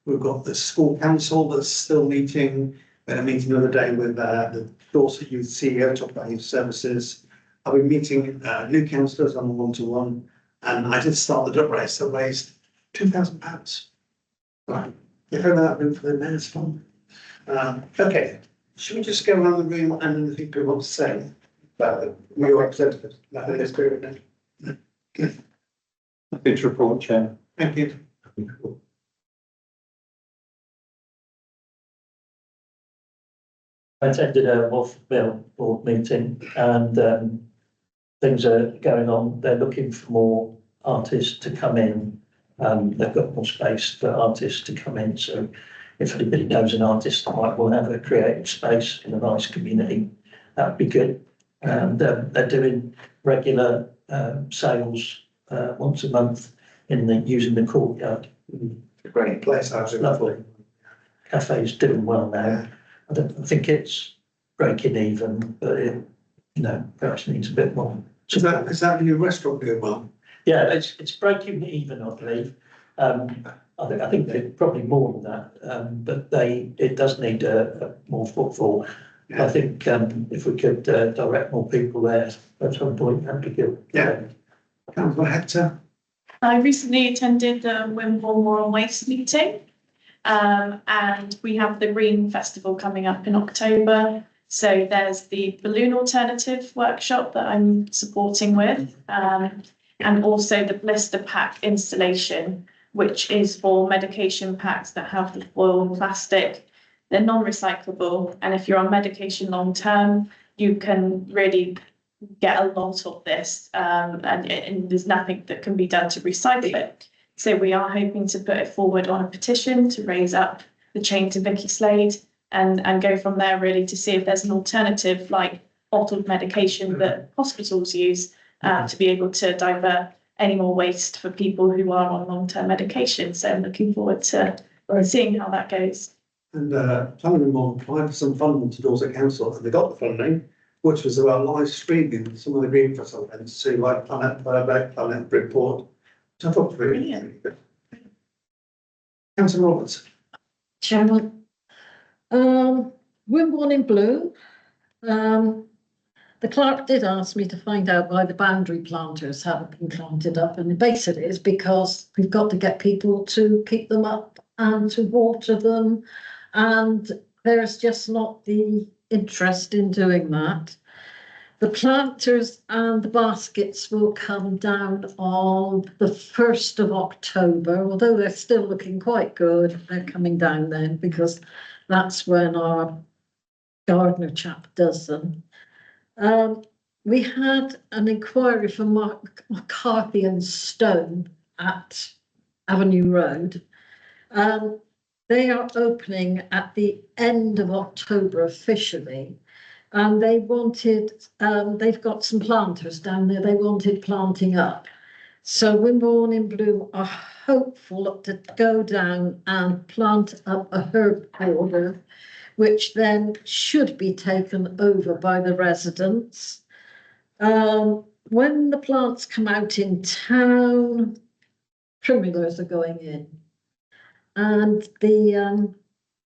We've got the school council that's still meeting. We had a meeting the other day with the Dorset Youth CEO, talking about youth services. I'll be meeting new councillors on a one-to-one, and I did start the duck race that raised £2,000. Right, if only that been for the mayor's fund. Okay, should we just go around the room and anything people want to say about your representatives? Nothing this period. Good. Nothing to report, Chair. Thank you. I attended a Wolfville board meeting and things are going on. They're looking for more artists to come in. They've got more space for artists to come in. So if anybody knows an artist that might want to have a creative space in a nice community, that would be good. And they're doing regular sales once a month using the courtyard. It's a great place, actually. Lovely. Cafe's doing well now. Yeah. I think it's breaking even, but it, perhaps needs a bit more. Is that the new restaurant doing well? Yeah, it's breaking even, I believe. I think they're probably more than that, but it does need more footfall. Yeah. I think if we could direct more people there at some point, that'd be good. Yeah. Councillor Hector. I recently attended the Wimborne Moral Waste meeting, and we have the Green Festival coming up in October. So there's the balloon alternative workshop that I'm supporting with, and also the blister pack installation, which is for medication packs that have the foil and plastic. They're non-recyclable, and if you're on medication long term, you can really get a lot of this, and there's nothing that can be done to recycle it. So we are hoping to put it forward on a petition to raise up the chain to Vicky Slade and go from there really to see if there's an alternative like bottled medication that hospitals use to be able to divert any more waste for people who are on long-term medication. So I'm looking forward to seeing how that goes. And planning Wimborne applied for some funding to Dorset Council, and they got the funding, which was about live streaming some of the Green Festival events to like Planet Burbeck, Planet Bridport, which I thought was really good. Councillor Roberts. Chairman, Wimborne in Bloom. The clerk did ask me to find out why the boundary planters haven't been planted up, and basically it's because we've got to get people to keep them up and to water them, and there's just not the interest in doing that. The planters and the baskets will come down on the 1st of October, although they're still looking quite good. They're coming down then because that's when our gardener chap does them. We had an inquiry from McCarthy and Stone at Avenue Road. They are opening at the end of October officially, and they wanted, they've got some planters down there, they wanted planting up. So Wimborne in Bloom are hopeful to go down and plant up a herb border, which then should be taken over by the residents. When the plants come out in town, primulas are going in. And the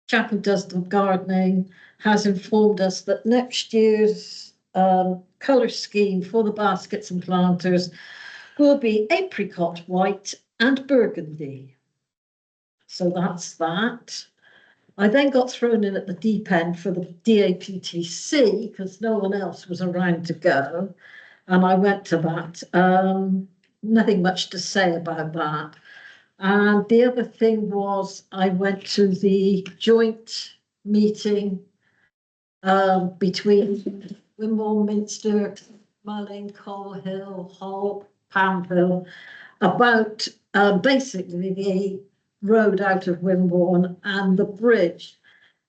chap who does the gardening has informed us that next year's colour scheme for the baskets and planters will be apricot white and burgundy. So that's that. I then got thrown in at the deep end for the DAPTC because no one else was around to go. And I went to that. Nothing much to say about that. And the other thing was I went to the joint meeting between Wimborne, Minster, Mulling, Coal Hill, Hull, Pamville, about basically the road out of Wimborne and the bridge.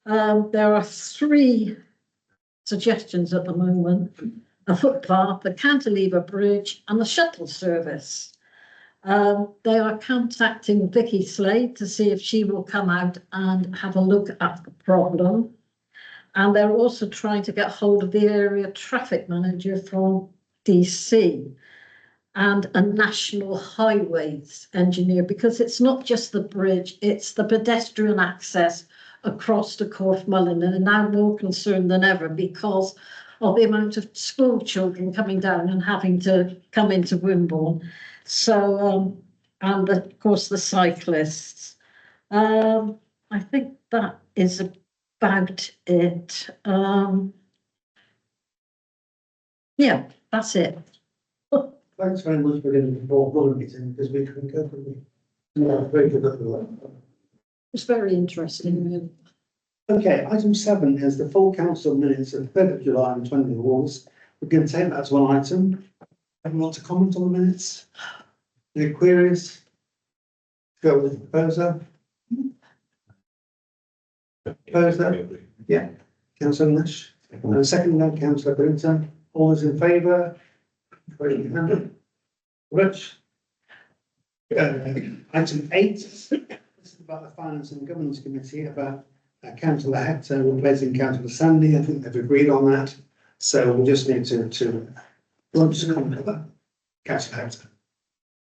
There are 3 suggestions at the moment: a footpath, a cantilever bridge, and a shuttle service. They are contacting Vicky Slade to see if she will come out and have a look at the problem. And they're also trying to get hold of the area traffic manager from DC and a national highways engineer, because it's not just the bridge, it's the pedestrian access across to Corfmullen, and are now more concerned than ever because of the amount of school children coming down and having to come into Wimborne. So, and of course the cyclists. I think that is about it. Yeah, that's it. Thanks very much for getting involved in the meeting because we couldn't go from the. Yeah, very good at that. It's very interesting. Okay, item 7 is the full council minutes of 3rd of July and 20th of August. We're going to take that as one item. Anyone want to comment on the minutes? Any queries? Go with the proposer. Proposer? Yeah. Councillor Nash. And second now, Councillor Brinton. All those in favour? Raise your hand. Rich. Item 8. This is about the Finance and Governance Committee, about Councillor Hector replacing Councillor Sandy. I think they've agreed on that. So we just need to launch a comment on that. Councillor Hector.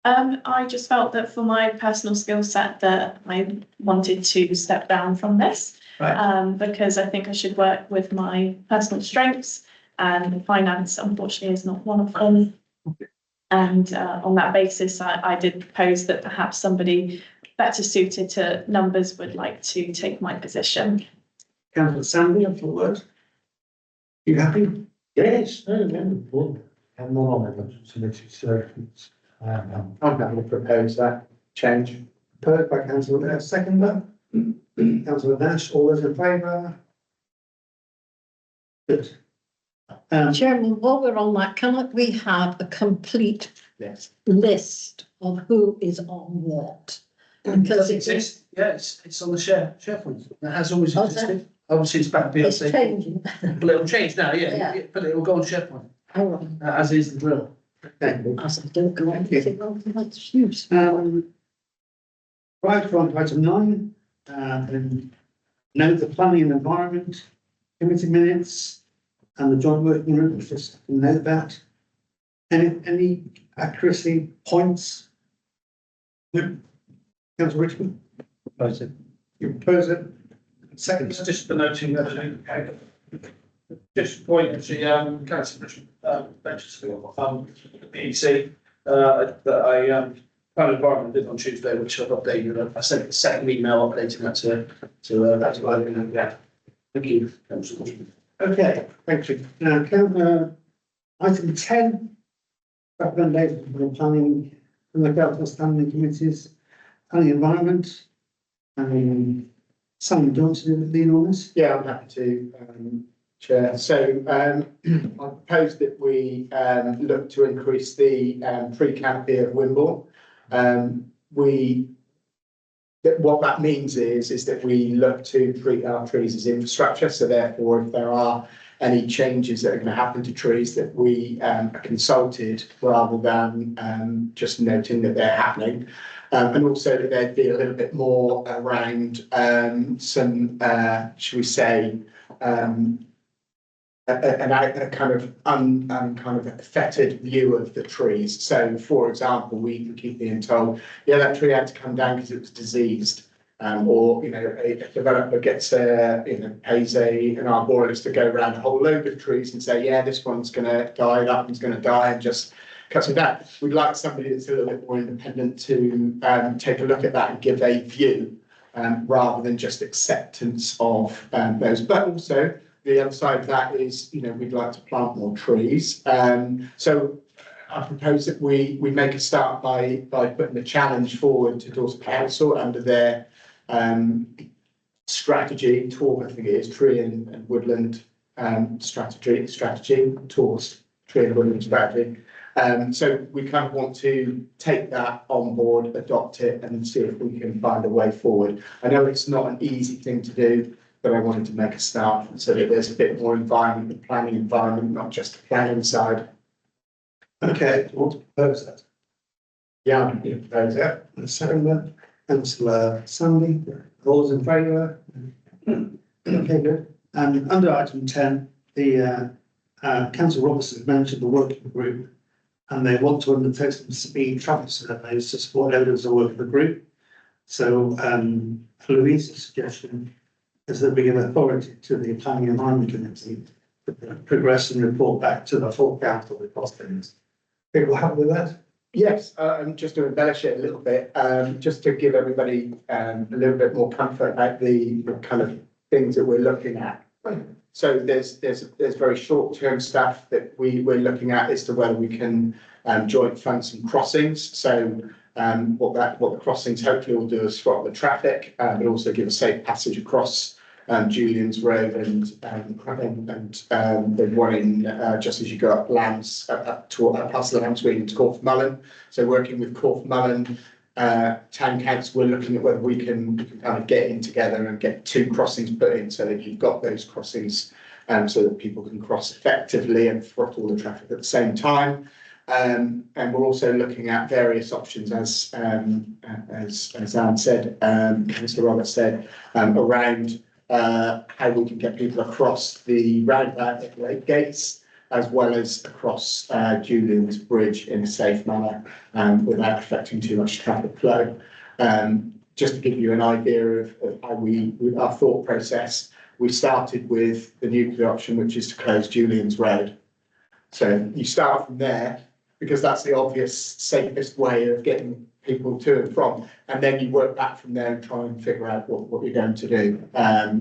I just felt that for my personal skill set that I wanted to step down from this. Right. Because I think I should work with my personal strengths, and finance unfortunately is not one of them. And on that basis, I did propose that perhaps somebody better suited to numbers would like to take my position. Councillor Sandy, a full word. You happy? Yes, no, I'm not on the committee, so it's, I'm happy to propose that change. Proposed by Councillor seconder. Councillor Nash, all those in favour? Good. Chairman, while we're on that, cannot we have a complete Yes. list of who is on what? It Because does it exist, yeah, it's on the SharePoint, it has always Oh, is it? existed, obviously it's back to be It's updated, changing. but it'll change now, Yeah. yeah, but it will go on SharePoint, All right. as is the drill. Thank you. As I don't go on, Thank you. well, that's use. Right, we're on to item 9. And note the Planning and Environment Committee minutes and the joint working group, just note that. Any accuracy points? No? Councillor Richmond, you propose it? Second, It's just the noting, actually, just point actually, councillor Richmond, mentioned the PEC, that I, Plan Environment did on Tuesday, which I've updated, I sent the second email updating that to that's what I think, yeah. Thank you, councillor Richmond. Okay, thank you. Now, item 10, recommendation for the planning, from the council standing committees, planning environment. Simon, do you want to lean on this? Yeah, I'm happy to, Chair. So I propose that we look to increase the tree canopy of Wimborne. What that means is that we look to treat our trees as infrastructure. So therefore, if there are any changes that are going to happen to trees, that we are consulted rather than just noting that they're happening. And also that there'd be a little bit more around some, should we say, a kind of fettered view of the trees. So, for example, we can keep being told, yeah, that tree had to come down because it was diseased. Or, a developer gets pays an arborist to go around a whole load of trees and say, yeah, this one's going to die, that one's going to die, and just cuts it down. We'd like somebody that's a little bit more independent to take a look at that and give a view, rather than just acceptance of those. But also, the other side of that is, we'd like to plant more trees. So I propose that we make a start by putting the challenge forward to Dorset Council under their strategy, I think it is, tree and woodland strategy, TORS, tree and woodland strategy. So we kind of want to take that on board, adopt it, and see if we can find a way forward. I know it's not an easy thing to do, but I wanted to make a start so that there's a bit more environment, the planning environment, not just the planning side. Okay, I want to propose that. Yeah, I can propose it. The second, Councillor Sandy, all those in favour? Okay, good. And under item 10, the Councillor Robertson mentioned the working group, and they want to undertake some speed traffic surveys to support evidence of work of the group. So Louise's suggestion is that we give authority to the Planning and Environment Committee to progress and report back to the full council with costings. People happy with that? Yes, and just to embellish it a little bit, just to give everybody a little bit more comfort about the kind of things that we're looking at. So there's very short-term stuff that we're looking at as to whether we can joint fund some crossings. So what the crossings hopefully will do is stop the traffic, but also give a safe passage across Julian's Road and the one in just as you go up Lambs past Lambs Green into Corfe-Mullen. So working with Corfe-Mullen Town Council, we're looking at whether we can kind of get in together and get 2 crossings put in so that you've got those crossings so that people can cross effectively and throttle the traffic at the same time. And we're also looking at various options, as Anne said, Councillor Roberts said, around how we can get people across the roundabout at Lake Gates, as well as across Julian's Bridge in a safe manner without affecting too much traffic flow. Just to give you an idea of how our thought process, we started with the nuclear option, which is to close Julian's Road. So you start from there because that's the obvious, safest way of getting people to and from, and then you work back from there and try and figure out what you're going to do.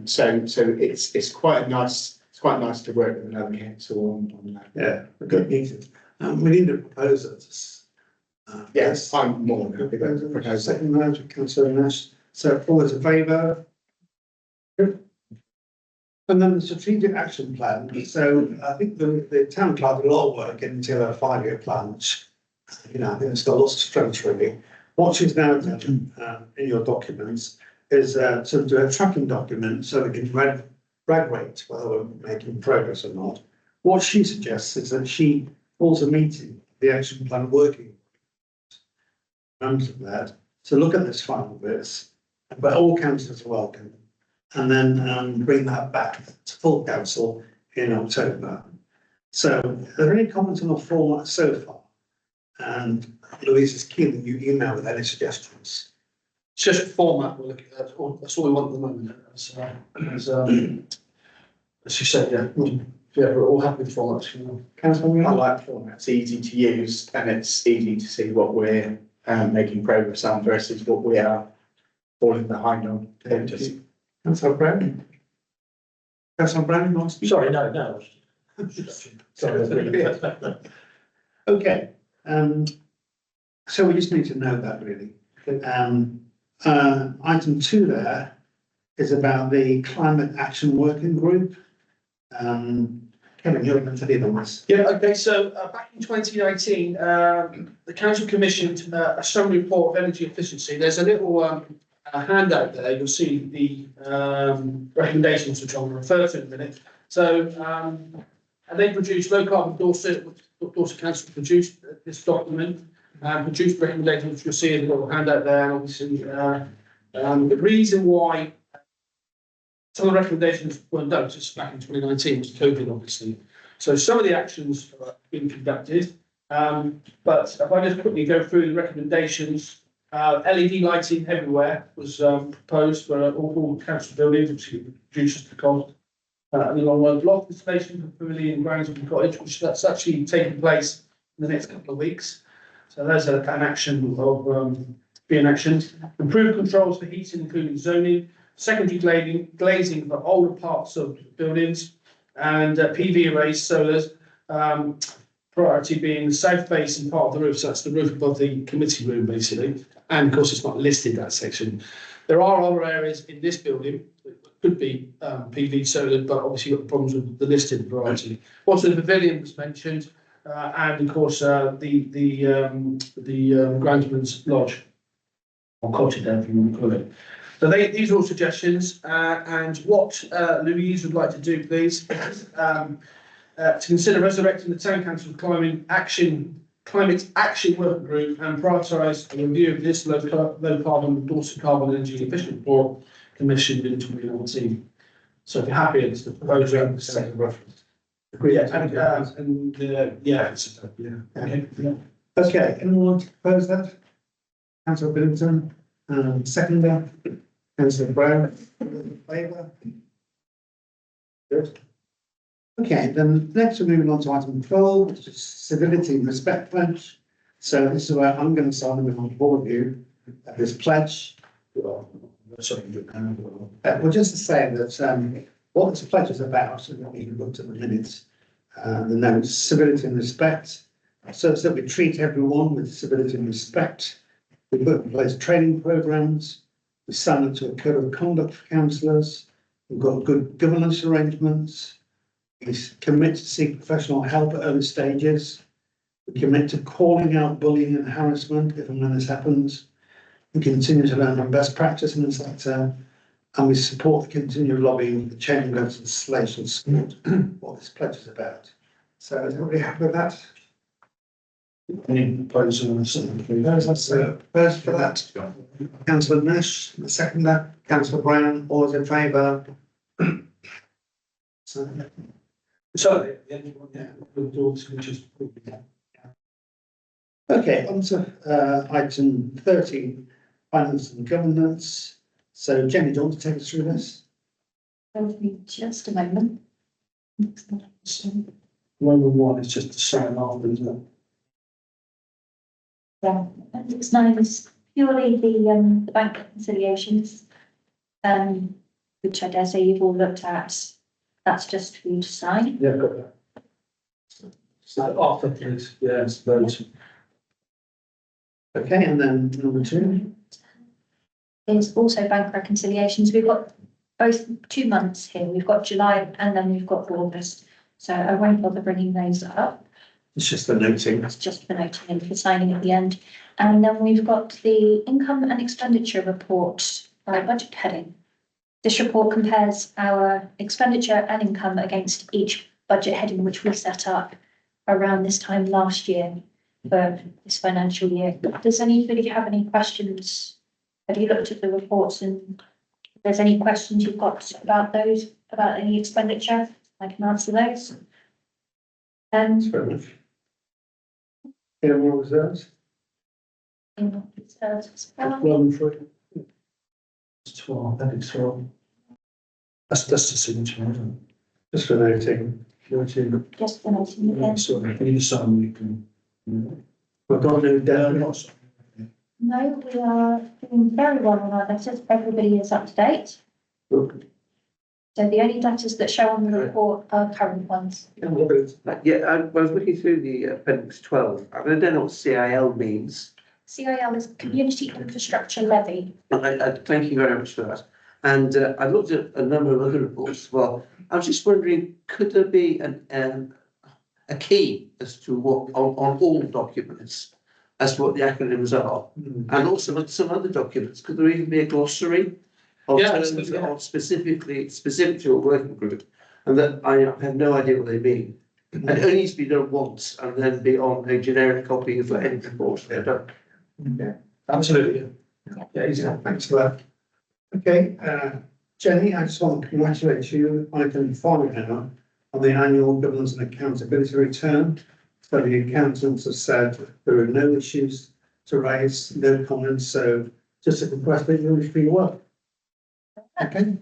So it's quite nice. It's quite nice to work with another council on that. Yeah, a good meeting. We need a proposer. Yes, I'm more than happy to propose it. Second round, Councillor Nash. So all those in favour? Good. And then the strategic action plan. So I think the town clerk did a lot of work getting together a 5-year plan, which, I think it's got lots of strengths really. What she's now done in your documents is to do a tracking document so we can rag rate whether we're making progress or not. What she suggests is that she calls a meeting, the action plan working members of that, to look at this final bits, but all councillors are welcome, and then bring that back to full council in October. So, are there any comments on the format so far? And Louise is keen that you email with any suggestions. It's just format we're looking at, that's all we want at the moment. As you said, yeah, we're all happy with formats. I like format. It's easy to use and it's easy to see what we're making progress on versus what we are falling behind on. Councillor Brown? Councillor Brown, you want to speak? Sorry, no. Sorry. Okay, so we just need to know that really. Item 2 there is about the climate action working group. Kevin, you're going to lead on this. Yeah, okay, so back in 2019, the council commissioned a summary report of energy efficiency. There's a little handout there, you'll see the recommendations which I'll refer to in a minute. So, and they produced low carbon Dorset Council produced this document, produced recommendations, which you'll see in the little handout there, and obviously, the reason why some of the recommendations weren't done just back in 2019 was COVID, obviously. So some of the actions have been conducted, but if I just quickly go through the recommendations, LED lighting everywhere was proposed for all council buildings, which reduces the cost. And the long run, loft installation for pavilion grounds and cottage, which that's actually taking place in the next couple of weeks. So there's an action of being actioned. Improved controls for heating, including zoning, secondary glazing for older parts of buildings, and PV arrays, solars. Priority being the south facing part of the roof, so that's the roof above the committee room, basically. And of course, it's not listed that section. There are other areas in this building that could be PV solar, but obviously you've got problems with the listed variety. Also, the pavilion was mentioned, and of course the Groundsman's Lodge or cottage, if you want to call it. So these are all suggestions, and what Louise would like to do, please, is to consider resurrecting the Town Council Climate Action Working Group and prioritise a review of this low carbon Dorset Carbon Energy Efficient Report commissioned in 2019. So if you're happy, it's the proposal, the second reference. Agreed. Okay, anyone want to propose that? Councillor Billington, seconder, Councillor Brown, in favour? Good. Okay, then next we're moving on to item 12, which is civility and respect pledge. So this is where I'm going to sign with on board you this pledge. Well, just to say that what this pledge is about, and what you can look at the minutes, the notes, civility and respect. So that we treat everyone with civility and respect. We put in place training programs. We sign up to a code of conduct for councillors. We've got good governance arrangements. We commit to seek professional help at early stages. We commit to calling out bullying and harassment if and when this happens. We continue to learn from best practice in the sector, and we support the continued lobbying for changing legislation to support what this pledge is about. So is everybody happy with that? Any proposal and second, please? First for that, Councillor Nash, the seconder, Councillor Brown, all those in favour? So, yeah. Okay, on to item 13, finance and governance. So Jenny, do you want to take us through this? Just a moment. Number one is just to sign off, isn't it? Yeah, it's known as purely the bank reconciliations, which I dare say you've all looked at. That's just for you to sign. Yeah, got that. So after, please, yes, those. Okay, and then number 2. There's also bank reconciliations. We've got both 2 months here. We've got July and then we've got August. So I won't bother bringing those up. It's just the noting. It's just for noting and for signing at the end. And then we've got the income and expenditure report by budget heading. This report compares our expenditure and income against each budget heading which we set up around this time last year for this financial year. Does anybody have any questions? Have you looked at the reports, and if there's any questions you've got about those, about any expenditure, I can answer those. Fair enough. Any more reserves? It's 12, I think it's 12. That's the signature, isn't it? Just for noting. Just for noting again. Sorry, either side you can. We've got no debt. No, we are doing very well on our debtors. Everybody is up to date. Good. So the only debtors that show on the report are current ones. Yeah, I was looking through the appendix 12. I don't know what CIL means. CIL is Community Infrastructure Levy. Thank you very much for that. And I looked at a number of other reports as well. I was just wondering, could there be a key as to what on all documents as to what the acronyms are, and also on some other documents? Could there even be a glossary of terms that are specific to a working group? And that I have no idea what they mean. And it only needs to be done once and then be on a generic copy of any report they're done. Absolutely. Yeah, easy. Thanks for that. Okay, Jenny, I just want to congratulate you, item 5 now, on the annual governance and accountability return. So the accountants have said there are no issues to raise, no comments, so just a congratulate you for your work. Okay.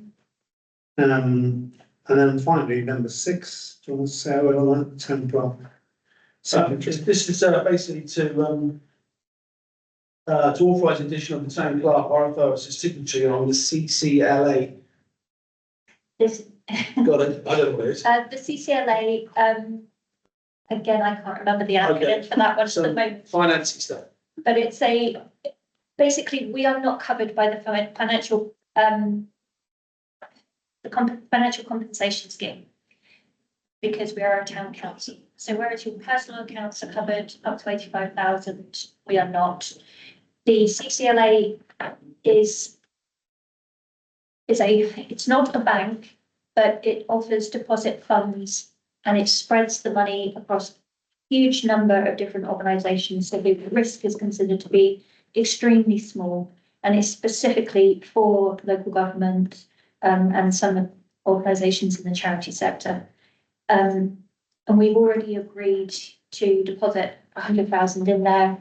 And then finally, number 6, do you want to say what I want, 10, 12? This is basically to authorise the addition of the town clerk RFO as a signature on the CCLA. This, Got it, I don't know what it is. the CCLA, again, I can't remember the acronym for that one at the moment, Financing stuff. but it's basically, we are not covered by the financial, financial compensation scheme because we are a town council. So whereas your personal accounts are covered up to 85,000, we are not. The CCLA it's not a bank, but it offers deposit funds and it spreads the money across a huge number of different organisations. So the risk is considered to be extremely small, and it's specifically for local government and some organisations in the charity sector. And we've already agreed to deposit 100,000 in there.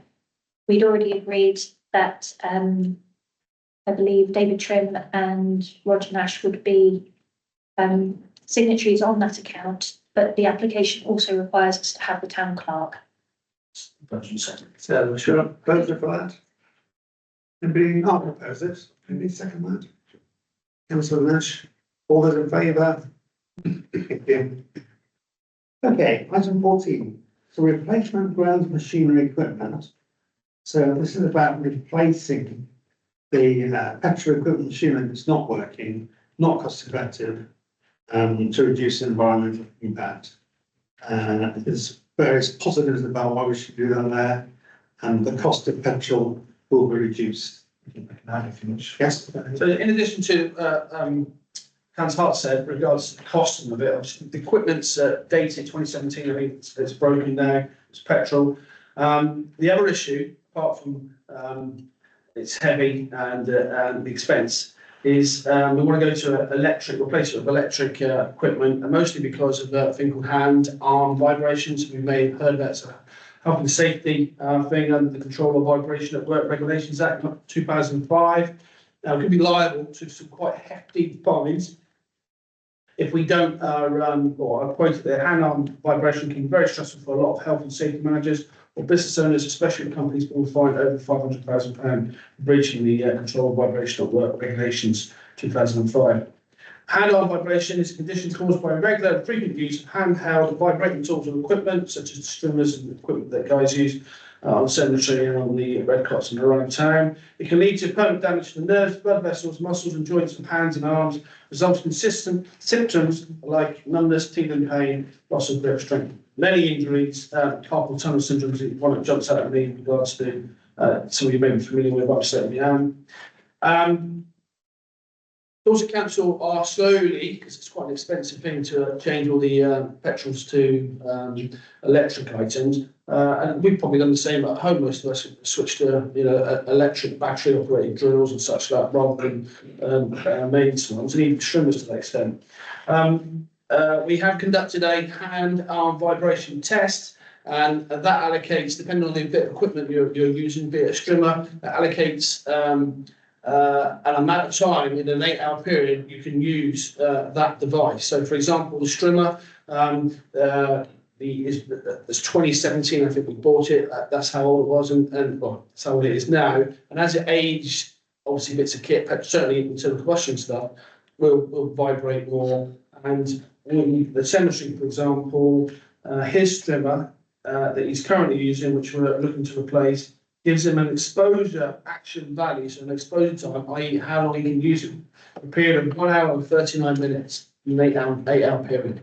We'd already agreed that I believe David Trim and Roger Nash would be signatories on that account, but the application also requires us to have the town clerk. So, sure, proposer for that? Anybody not propose this? Anybody second that? Councillor Nash, all those in favour? Thank you. Okay, item 14, so replacement grounds machinery equipment. So this is about replacing the petrol equipment machinery that's not working, not cost effective, to reduce environmental impact. There's various positives about why we should do that there, and the cost of petrol will be reduced. Yes. So in addition to Hans Hart said regards to the costing of it, obviously the equipment's dated 2017. I think it's broken now. It's petrol. The other issue, apart from it's heavy and the expense, is we want to go to electric replacement of electric equipment, and mostly because of a thing called hand-arm vibrations. We may have heard about it's a health and safety thing under the Control of Vibration at Work Regulations Act 2005. Now, we could be liable to some quite hefty fines if we don't or I quoted there, hand-arm vibration can be very stressful for a lot of health and safety managers or business owners, especially companies will find over £500,000 for breaching the Control of Vibration at Work Regulations 2005. Hand-arm vibration is a condition caused by regular and frequent use of handheld vibrating tools and equipment, such as streamers and equipment that guys use on the cemetery and on the red cots and around town. It can lead to permanent damage to the nerves, blood vessels, muscles and joints of hands and arms, resulting in symptoms like numbness, tingling pain, loss of grip strength. Many injuries, carpal tunnel syndrome is one that jumps out at me in regards to some of you may be familiar with upset the arm. Dorset Council are slowly, because it's quite an expensive thing to change all the petrols to electric items, and we've probably done the same at home. Most of us switched to electric battery operated drills and such like rather than mains ones, and even trimmers to that extent. We have conducted a hand-arm vibration test, and that allocates, depending on the bit of equipment you're using, be it a strimmer, that allocates an amount of time in an 8-hour period you can use that device. So, for example, the strimmer, it's 2017, I think we bought it. That's how old it was, and well, that's how old it is now. And as it aged, obviously bits of kit, certainly internal combustion stuff, will vibrate more. And in the cemetery, for example, his strimmer that he's currently using, which we're looking to replace, gives him an exposure action value, so an exposure time, i.e. how long he can use it, a period of 1 hour and 39 minutes in an 8-hour period.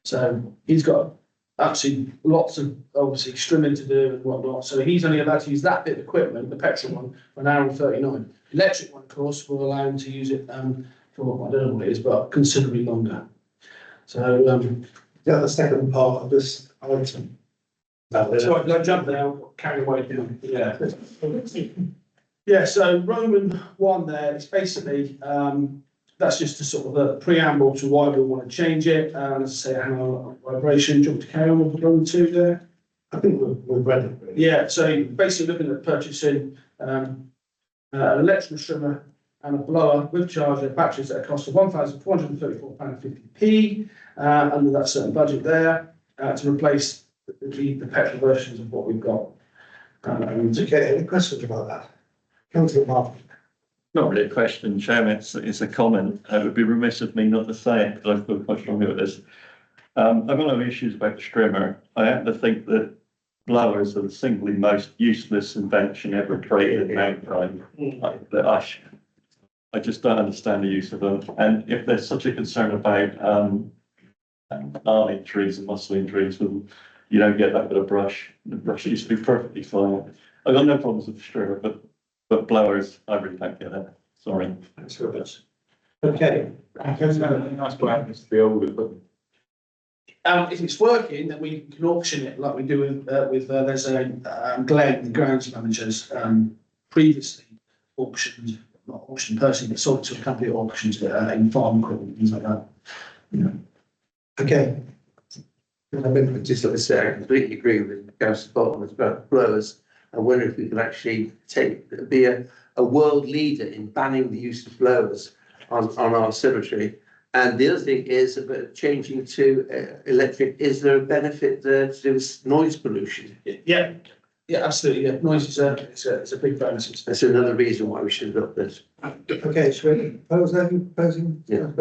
So he's got absolutely lots of obviously strimming to do and whatnot. So he's only allowed to use that bit of equipment, the petrol one, for 1 hour and 39. Electric one, of course, will allow him to use it for, I don't know what it is, but considerably longer. So, The other second part of this item. sorry, did I jump there? I got carried away. Yeah. Yeah, so Roman 1 there is basically, that's just a sort of a preamble to why we want to change it. As I say, our vibration. Do you want to carry on with Roman 2 there? I think we've read it. Really. Yeah, so basically looking at purchasing an electrical trimmer and a blower with charger batteries at a cost of £1,434.50p under that certain budget there to replace the petrol versions of what we've got. Okay, any questions about that? Councillor Martin. Not really a question, Chairman, it's a comment. It would be remiss of me not to say it, because I feel quite strongly with this. I've got no issues about the strimmer. I happen to think that blowers are the singly most useless invention ever created in mankind. I just don't understand the use of them. And if there's such a concern about gnarly trees and muscling trees, well, you don't get that with a brush. The brush used to be perfectly fine. I've got no problems with the strimmer, but blowers, I really don't get it. Sorry. Thanks very much. Okay. Nice what happens to the old equipment. If it's working, then we can auction it like we do with there's a Glenn, the grounds managers, previously auctioned, not auctioned personally, but sold to a company at auctions in farm equipment, things like that. Okay. I just like to say, I completely agree with Councillor Bolton about blowers. I wonder if we could actually be a world leader in banning the use of blowers on our cemetery. And the other thing is about changing to electric. Is there a benefit there to do with noise pollution? Yeah, absolutely. Yeah, noise is a big bonus. That's another reason why we should adopt this. Okay, should we propose that? You proposing? Yeah.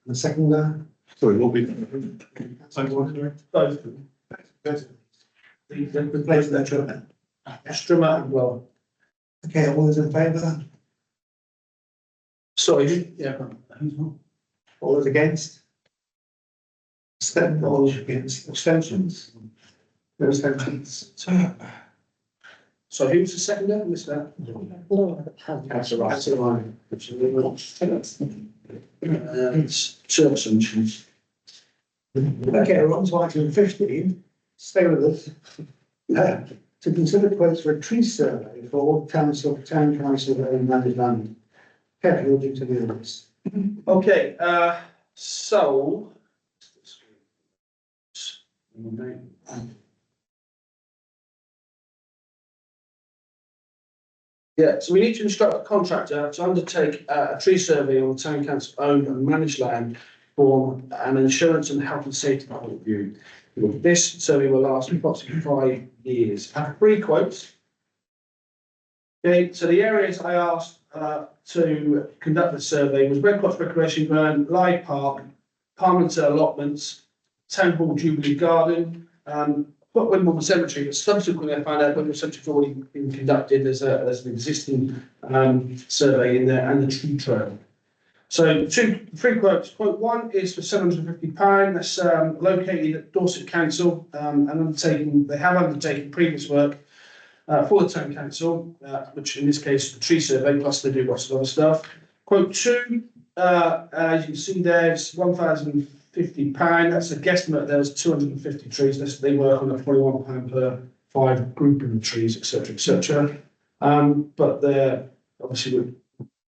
The second there? Sorry, what we. Both. Replace that trimmer. Strimmer and blower. Okay, all those in favour? Sorry, yeah. All those against? All against, abstentions? No abstentions. So who's the second there? Missed that. Councillor Ryan. It's service emissions. Okay, we're on to item 15. Stay with us. To consider quotes for a tree survey for all town council and managed land. Kevin, you'll do to the others. Okay, so. Yeah, so we need to instruct a contractor to undertake a tree survey on the town council owned and managed land from an insurance and health and safety point of view. This survey will last approximately 5 years. I have 3 quotes. Okay, so the areas I asked to conduct the survey was Red Cross Recreation Ground, Lyde Park, Parliamentary allotments, Town Hall Jubilee Garden, but Wimborne Cemetery, but subsequently I found out Wimborne Cemetery has already been conducted. There's an existing survey in there and the tree trail. So 3 quotes. Quote 1 is for £750. That's located at Dorset Council and they have undertaken previous work for the town council, which in this case is the tree survey, plus they do lots of other stuff. Quote 2, as you can see there, is £1,050. That's a guesstimate. There's 250 trees. They work on a £41 per 5 grouping of trees, etc., etc. But they're obviously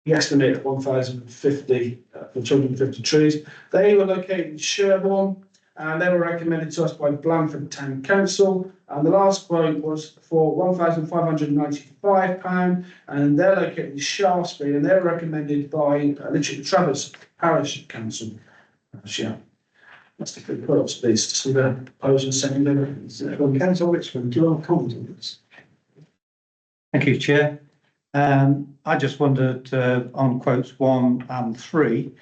we estimate 1,050 for 250 trees. They were located in Sherborne, and they were recommended to us by Blandford Town Council. And the last quote was for £1,595, and they're located in Shaftesbury, and they're recommended by literally Travers Parish Council. Yeah. That's the 3 quotes, please. To see the proposal and second. Well, Councillor Richmond, do you want to comment on this? Thank you, Chair. I just wondered on quotes 1 and 3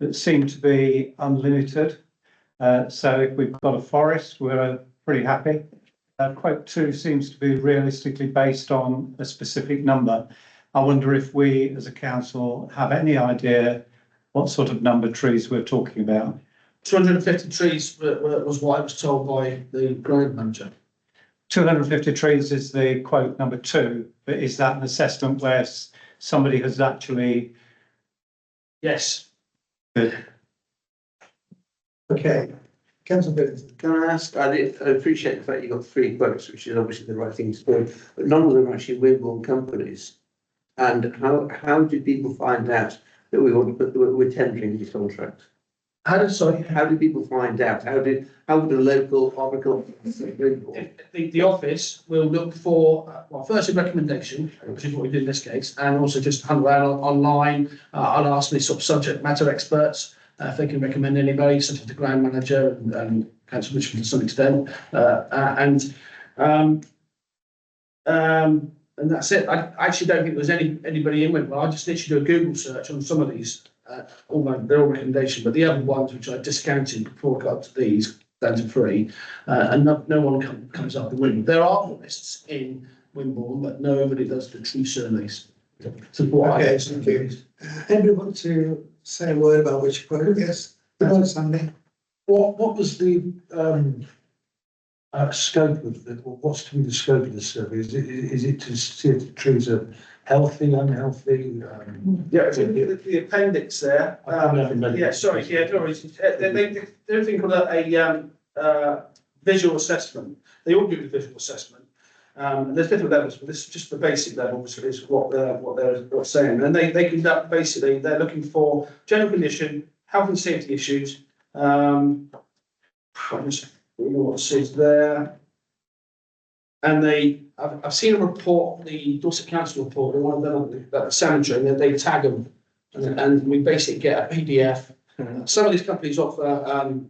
that seem to be unlimited. So if we've got a forest, we're pretty happy. Quote 2 seems to be realistically based on a specific number. I wonder if we as a council have any idea what sort of number of trees we're talking about. 250 trees was what I was told by the ground manager. 250 trees is the quote number 2, but is that an assessment where somebody has actually? Yes. Good. Okay, councillor Billington. Can I ask, I appreciate the fact you got 3 quotes, which is obviously the right thing to do, but none of them are actually Wimborne companies. And how do people find out that we're tendering these contracts? How do people find out? How would a local oracle? The office will look for, well, first a recommendation, which is what we did in this case, and also just hunt around online. I'll ask the sort of subject matter experts if they can recommend anybody, such as the ground manager and council Richmond to some extent. And that's it. I actually don't think there's anybody in Wimborne. I just literally do a Google search on some of these. They're all recommendation, but the other ones which I discounted before I got to these down to 3, and no one comes up in Wimborne. There are lists in Wimborne, but nobody does the tree surveys. So what Okay, thank you. Anybody want to say a word about which quote? Yes, Sandy. What was the scope of the, or what's to be the scope of the survey? Is it to see if the trees are healthy, unhealthy? Yeah, it's in the appendix there. Yeah, sorry, yeah, no worries. They do a thing called a visual assessment. They all do the visual assessment. And there's different levels, but this is just the basic level, which is what they're saying. And they conduct basically, they're looking for general condition, health and safety issues. I just you know what it says there. And I've seen a report, the Dorset Council report, the one done at the cemetery, and they tag them, and we basically get a PDF. Some of these companies offer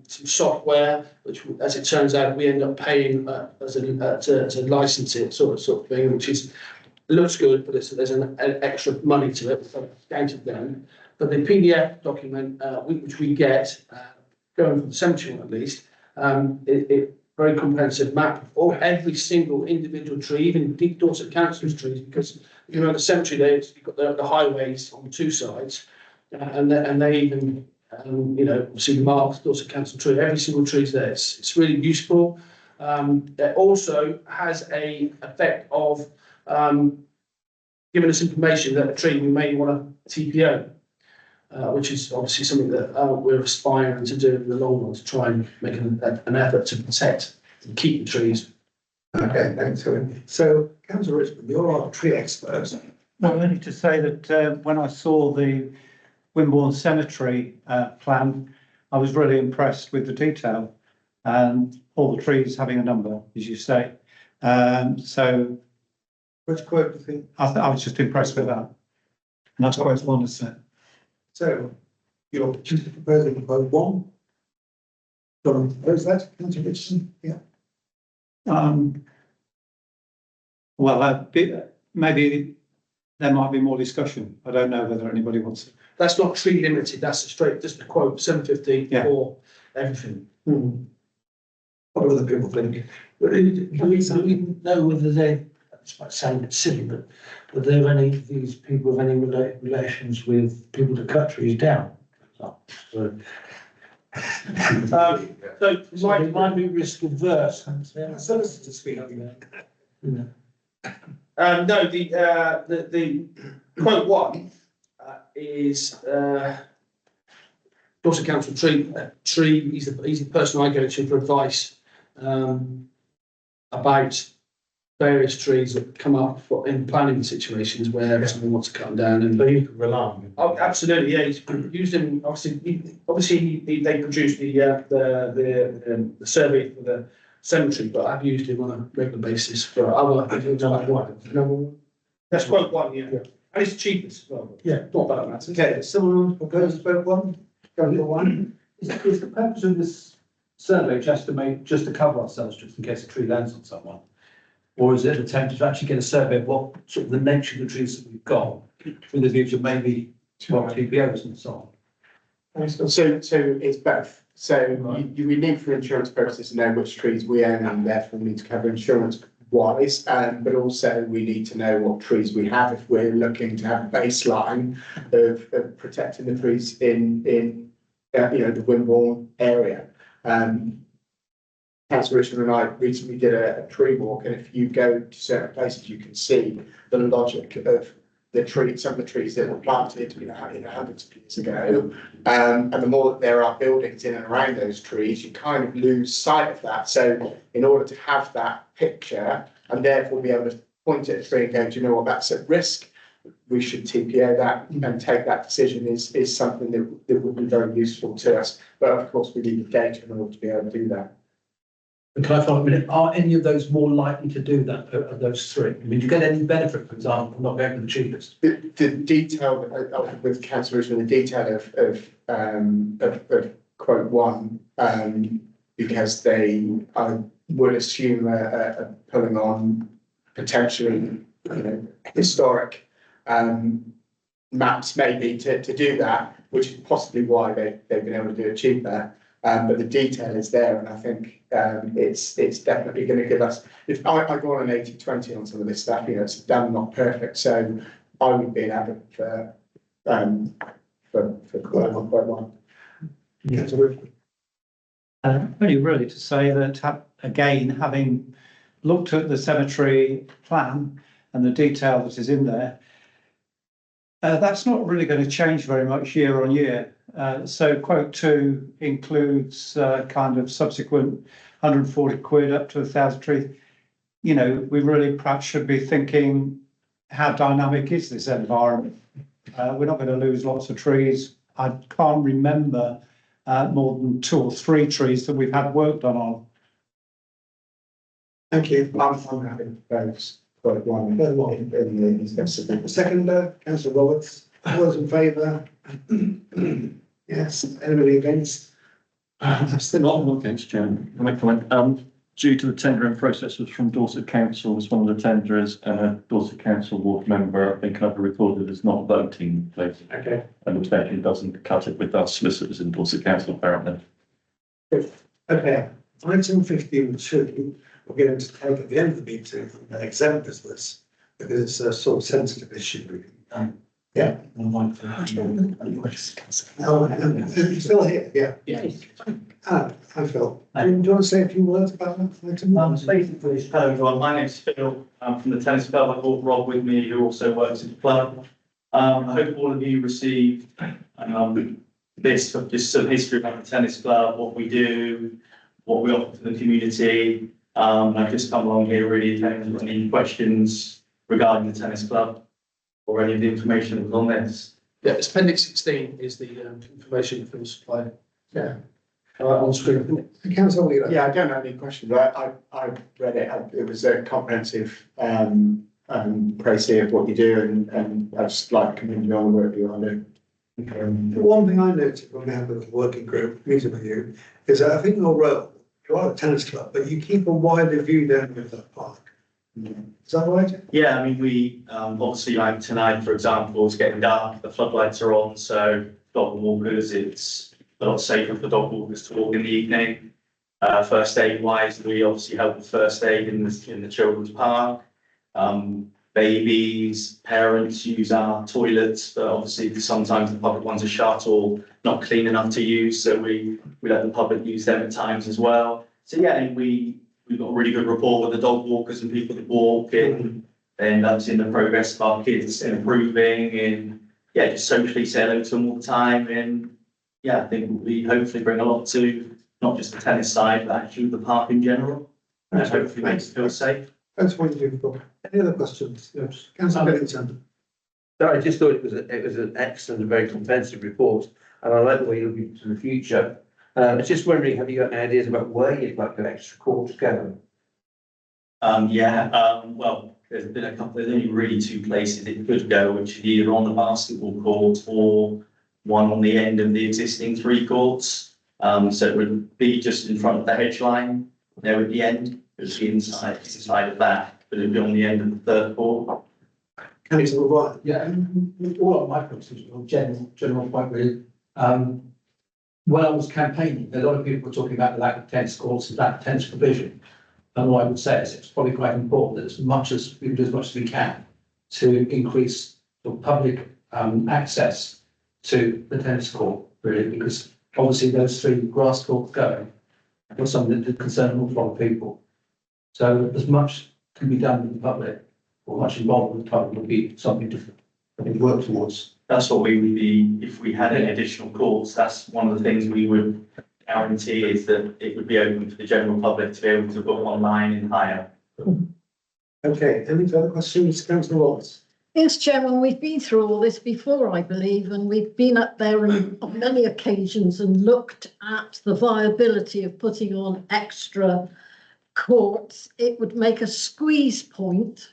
some software, which, as it turns out, we end up paying to license it, sort of thing, which is looks good, but there's an extra money to it, so it's down to them. But the PDF document, which we get, going from the cemetery one at least, it very comprehensive map of every single individual tree, even Deep Dorset Council's trees, because you know the cemetery there, you've got the highways on 2 sides, and they even you know see the marked Dorset Council tree. Every single tree is there. It's really useful. It also has a effect of giving us information that a tree we may want to TPO. Which is obviously something that we're aspiring to do in the long run, to try and make an effort to protect and keep the trees. Okay, thanks, Owen. So, councillor Richmond, you're our tree expert. No, only to say that when I saw the Wimborne Cemetery plan, I was really impressed with the detail and all the trees having a number, as you say. So, which quote do you think? I was just impressed with that. And that's quite one, isn't it? So, you're just proposing quote 1. Do you want to propose that, councillor Richardson? Yeah. Well, maybe there might be more discussion. I don't know whether anybody wants it. That's not tree limited. That's just a quote, 750 for everything. What do other people think? Do we know whether they, this might sound a bit silly, but are there any of these people have any relations with people that cut trees down? So it might be risk adverse. Solicitors speak up. No, the quote 1 is Dorset Council tree. He's the person I go to for advice about various trees that come up in planning situations where someone wants to cut them down. And so you can rely on them. Oh, absolutely, yeah. He's used them. Obviously, they produced the survey for the cemetery, but I've used him on a regular basis for other. That's quote 1, yeah. And it's the cheapest as well. Yeah, not bad. That's Okay, someone propose quote 1? Go for 1. Is the purpose of this survey just to cover ourselves, just in case a tree lands on someone? Or is it an attempt to actually get a survey of what sort of the nature of the trees that we've got, with the view to maybe TPOs and so on? So it's both. So we need for insurance purposes to know which trees we own and therefore need to cover insurance wise, but also we need to know what trees we have if we're looking to have a baseline of protecting the trees in the Wimborne area. Councillor Richmond and I recently did a tree walk, and if you go to certain places, you can see the logic of some of the trees that were planted, hundreds of years ago. And the more that there are buildings in and around those trees, you kind of lose sight of that. So in order to have that picture and therefore be able to point at a tree and go, do you know what, that's at risk, we should TPO that and take that decision is something that would be very useful to us. But of course, we need the data in order to be able to do that. And can I follow up a minute? Are any of those more likely to do that of those three? I mean, do you get any benefit, for example, from not going for the cheapest? The detail with councillors and the detail of quote one, because they, I would assume, pulling on potentially, historic maps maybe to do that, which is possibly why they've been able to do it cheaper. But the detail is there, and I think it's definitely going to give us. If I go on an 80-20 on some of this stuff, it's done not perfect. So I would be an advocate for quite one. Yeah. Only really to say that again, having looked at the cemetery plan and the detail that is in there, that's not really going to change very much year on year. So quote 2 includes kind of subsequent 140 quid up to 1,000 trees. We really perhaps should be thinking, how dynamic is this environment? We're not going to lose lots of trees. I can't remember more than 2 or 3 trees that we've had work done on. Thank you. I'm happy with those. Quote one. Second, councillor Roberts. All those in favour? Yes. Anybody against? Not against, Chairman. Can I comment? Due to the tendering process was from Dorset Council, was one of the tenderers, and a Dorset Council ward member, I think I've recorded as not voting, please. Okay. And abstention doesn't cut it with our solicitors in Dorset Council, apparently. Okay. Item 15.2, we're going to take at the end of the meeting exempt business because it's a sort of sensitive issue. Yeah. You're still here, yeah. Yes. Hi Phil. Do you want to say a few words about that item? Basically, hello everyone, my name's Phil, I'm from the tennis club. I've got Rob with me, who also works at the club. I hope all of you received this, just some history about the tennis club, what we do, what we offer to the community. I've just come along here really attending any questions regarding the tennis club or any of the information that was on this. Yeah, it's appendix 16 is the information from supplier. Yeah. On screen. Councillor Wheeler. Yeah, I don't have any questions. I read it. It was a comprehensive précis of what you do, and I just like to commend you on the work you are doing. The one thing I noticed when we have a working group meeting with you is that I think your role, you are a tennis club, but you keep a wider view down with that park. Is that right? Yeah, I mean, we obviously, like tonight, for example, it's getting dark, the floodlights are on, so dog walkers, it's a lot safer for dog walkers to walk in the evening. First aid wise, we obviously help with first aid in the children's park. Babies, parents use our toilets, but obviously sometimes the public ones are shut or not clean enough to use, so we let the public use them at times as well. So yeah, we've got a really good rapport with the dog walkers and people that walk in, and that's in the progress of our kids improving, and yeah, just socially say hello to them all the time, and yeah, I think we hopefully bring a lot to not just the tennis side, but actually the park in general, and hopefully makes it feel safe. That's what you do, Phil. Any other questions? Yes. Councillor Billington. No, I just thought it was an excellent and very comprehensive report, and I like the way you're looking to the future. I was just wondering, have you got any ideas about where you'd like the extra court to go? Well, there's been a couple, there's only really 2 places it could go, which is either on the basketball court or one on the end of the existing 3 courts. So it would be just in front of the hedge line, there at the end, it's the inside of that, but it'd be on the end of the 3rd court. Councillor White. Yeah, all of my questions were general point really. When I was campaigning, a lot of people were talking about the lack of tennis courts and lack of tennis provision. And what I would say is it's probably quite important that we do as much as we can to increase the public access to the tennis court, really, because obviously those 3 grass courts going was something that concerned an awful lot of people. So as much can be done with the public, or much involved with the public, would be something different. work towards. That's what we would be, if we had any additional courts, that's one of the things we would guarantee is that it would be open for the general public to be able to book online and hire. Okay, any further questions, councillor Wallace? Yes, Chairman, we've been through all this before, I believe, and we've been up there on many occasions and looked at the viability of putting on extra courts. It would make a squeeze point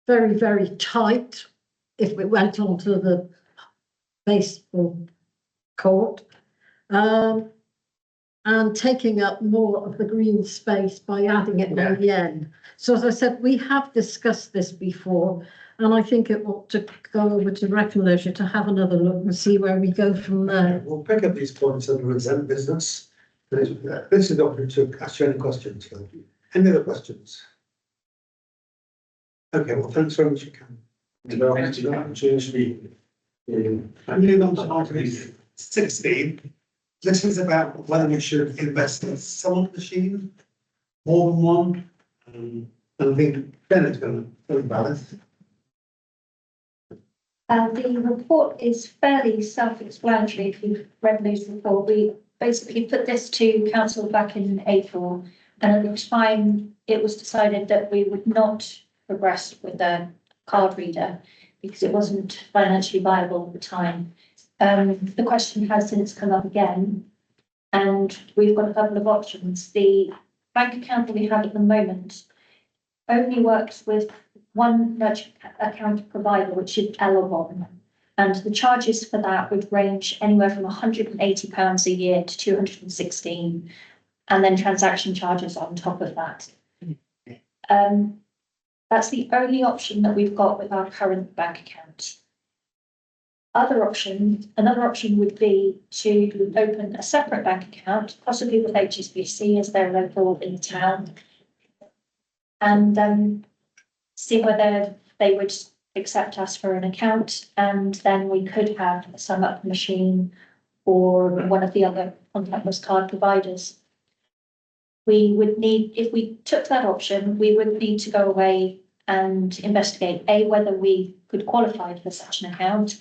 very, very tight if we went onto the baseball court, and taking up more of the green space by adding it on the end. So as I said, we have discussed this before, and I think it ought to go over to rec and leisure to have another look and see where we go from there. We'll pick up these points under exempt business. This is the opportunity to ask you any questions. Any other questions? Okay, well, thanks very much, you can. Moving on to item 16. This is about whether we should invest in someone machine, more than one. And I think Bennett's going to balance. The report is fairly self-explanatory if you've read those before. We basically put this to council back in April, and at the time it was decided that we would not progress with the card reader because it wasn't financially viable at the time. The question has since come up again, and we've got a couple of options. The bank account that we have at the moment only works with one merchant account provider, which is Wimborne, and the charges for that would range anywhere from £180 a year to 216, and then transaction charges on top of that. That's the only option that we've got with our current bank account. Another option would be to open a separate bank account, possibly with HSBC as their local in the town, and see whether they would accept us for an account, and then we could have a sum up machine or one of the other contactless card providers. We would need, if we took that option, we would need to go away and investigate A, whether we could qualify for such an account,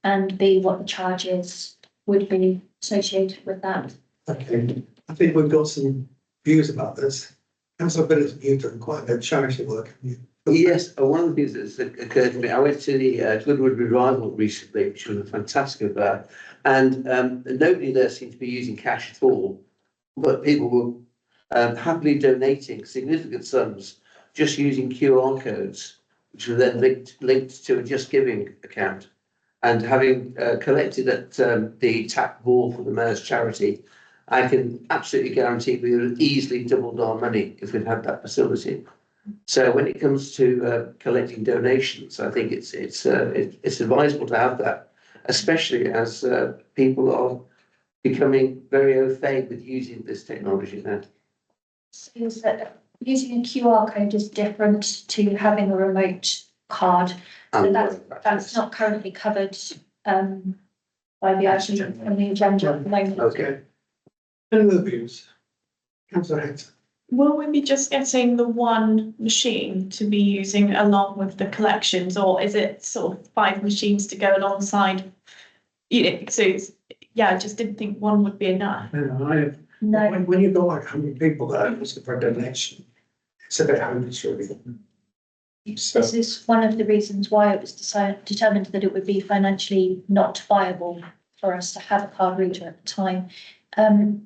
and B, what the charges would be associated with that. Okay, I think we've got some views about this. Councillor Bennett, you've done quite a bit of charity work, haven't you? Yes, one of the things that's occurred to me, I went to the Goodwood Revival recently, which was a fantastic event, and nobody there seemed to be using cash at all, but people were happily donating significant sums just using QR codes, which were then linked to a Just Giving account. And having collected at the tap ball for the Mayor's charity, I can absolutely guarantee we would have easily doubled our money if we'd had that facility. So when it comes to collecting donations, I think it's advisable to have that, especially as people are becoming very au fait with using this technology now. Is that using a QR code is different to having a remote card. So that's not currently covered by the item on the agenda at the moment. Okay. Any other views? Councillor Hector. Will we be just getting the one machine to be using along with the collections, or is it sort of 5 machines to go alongside? So I just didn't think one would be enough. No. When you've got like 100 people there asking for a donation, it's a bit hopeless, really. This is one of the reasons why it was determined that it would be financially not viable for us to have a card reader at the time,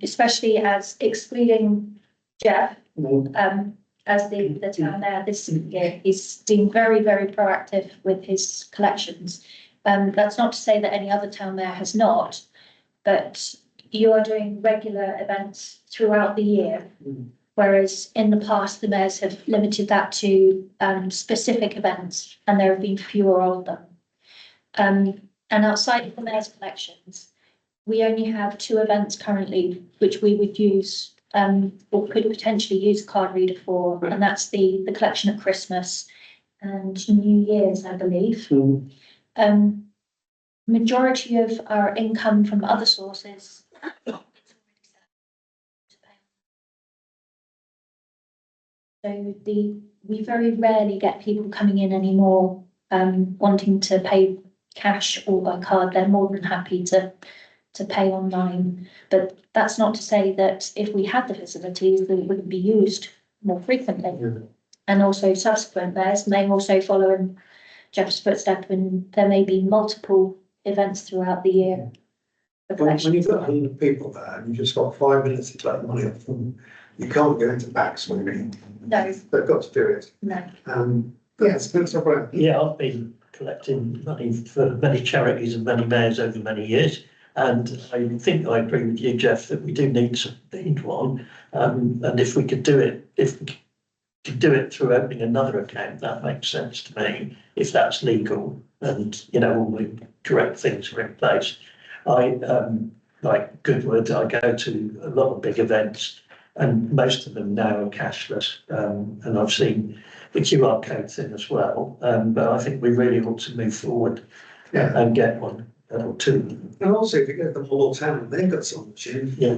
especially as excluding Jeff as the town there this year. He's been very, very proactive with his collections. That's not to say that any other town there has not, but you are doing regular events throughout the year. Whereas in the past, the mayors have limited that to specific events, and there have been fewer of them. And outside of the mayor's collections, we only have 2 events currently, which we would use or could potentially use a card reader for, and that's the collection at Christmas and New Year's, I believe. Majority of our income from other sources. So we very rarely get people coming in anymore wanting to pay cash or by card, they're more than happy to pay online. But that's not to say that if we had the facilities, that it wouldn't be used more frequently. And also subsequent mayors may also follow in Jeff's footstep, and there may be multiple events throughout the year. When you've got 100 people there and you've just got 5 minutes to collect money off them, you can't go into back swimming. No. They've got to do it. No. Yes, Councillor Brown. Yeah, I've been collecting money for many charities and many mayors over many years. And I think I agree with you, Jeff, that we do need one. And if we could do it, through opening another account, that makes sense to me, if that's legal and, all the correct things are in place. Like Goodwood, I go to a lot of big events and most of them now are cashless. And I've seen the QR code thing as well. But I think we really ought to move forward and get one or two. And also, if you go to the Hall Town, they've got some machines. Yeah.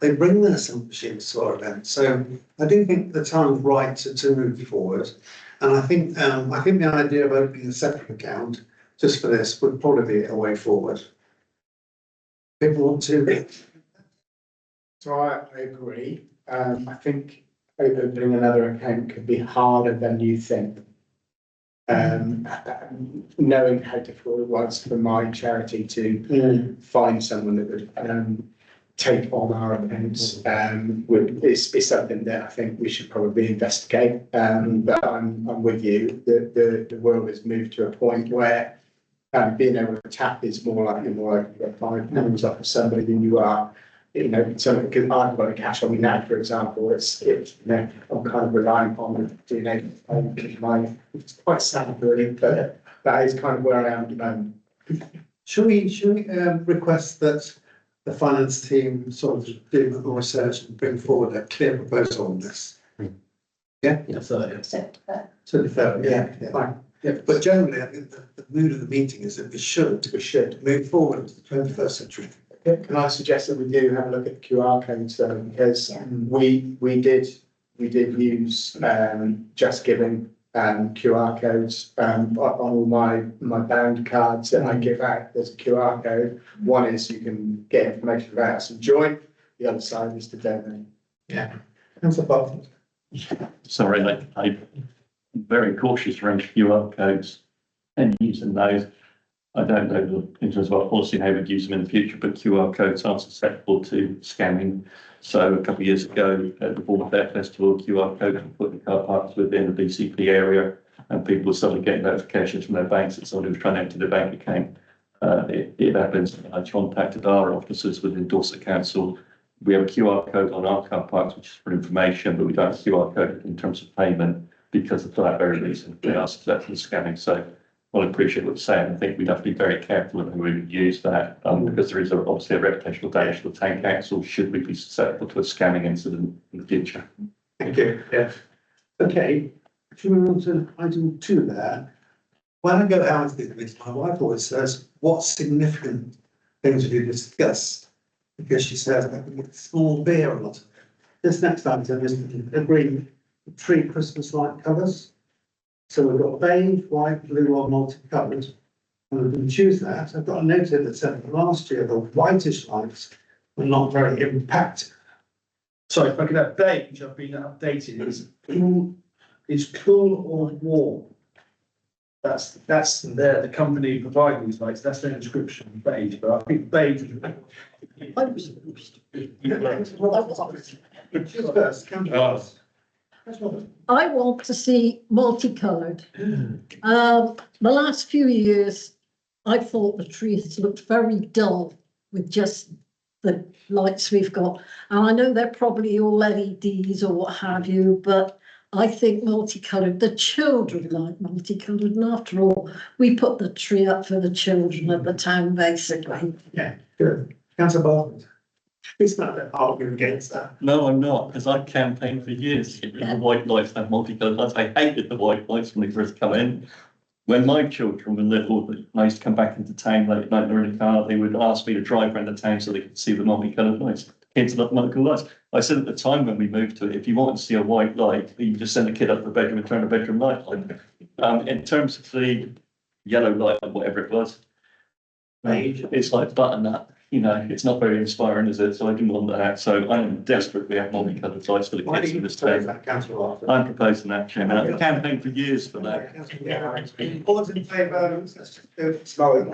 They bring their some machines to our event. So I do think the time's right to move forward. And I think the idea of opening a separate account just for this would probably be a way forward. People want to. So I agree. I think opening another account could be harder than you think. Knowing how difficult it was for my charity to find someone that would take on our events is something that I think we should probably investigate. But I'm with you. The world has moved to a point where being able to tap is more like £5 off of somebody than you are. So because I've got a cash on me now, for example, I'm kind of relying on being able to pay my. It's quite sad, really, but that is kind of where I am at the moment. Should we request that the finance team sort of do more research and bring forward a clear proposal on this? Yeah. Totally fair. Yeah. Fine. Yeah, but generally, I think the mood of the meeting is that we should move forward to the 21st century. Can I suggest that we do have a look at the QR codes though, because we did use Just Giving QR codes on all my bound cards that I give out. There's a QR code. One is you can get information about us and join. The other side is to donate. Yeah. Councillor Barton. Sorry, I'm very cautious around QR codes and using those. I don't know in terms of our policy how we'd use them in the future, but QR codes are susceptible to scamming. So a couple of years ago at the Bournemouth Fair Festival, QR codes were put in car parks within the BCP area, and people started getting notifications from their banks that somebody was trying to empty their bank account. It happens. I contacted our officers within Dorset Council. We have a QR code on our car parks, which is for information, but we don't have a QR code in terms of payment because of that very reason. They are susceptible to scamming. So I appreciate what you're saying. I think we'd have to be very careful of how we would use that because there is obviously a reputational damage to the town council should we be susceptible to a scamming incident in the future. Thank you. Yeah. Okay. If you move on to item 2 there, when I go out to this, my wife always says, what significant things have you discussed? Because she says, I can get small beer a lot of it. This next item is the green tree Christmas light colours. So we've got beige, white, blue or multicoloured. And we can choose that. I've got a note here that said last year the whitish lights were not very impactful. Sorry, if I could have beige, I've been updated. It's cool or warm. That's the company providing these lights. That's their description, beige. But I think beige. I want to see multicoloured. The last few years, I thought the trees looked very dull with just the lights we've got. And I know they're probably all LEDs or what have you, but I think multicoloured, the children like multicoloured. And after all, we put the tree up for the children of the town, basically. Yeah, good. Councillor Bartlett. It's not that arguing against that. No, I'm not, because I campaigned for years to get rid of the white lights and multicoloured lights. I hated the white lights when they first come in. When my children were little, I used to come back into town late at night in the car, they would ask me to drive around the town so they could see the multicoloured lights. Kids love multicoloured lights. I said at the time when we moved to it, if you wanted to see a white light, you just send a kid up to the bedroom and turn the bedroom light on. In terms of the yellow light or whatever it was, it's like butternut, you know, it's not very inspiring, is it? So I didn't want that. So I am desperate we have multi-coloured lights for the kids in this town. I'm proposing that, Chairman. I've campaigned for years for that. All those in favour, let's just do it slowly.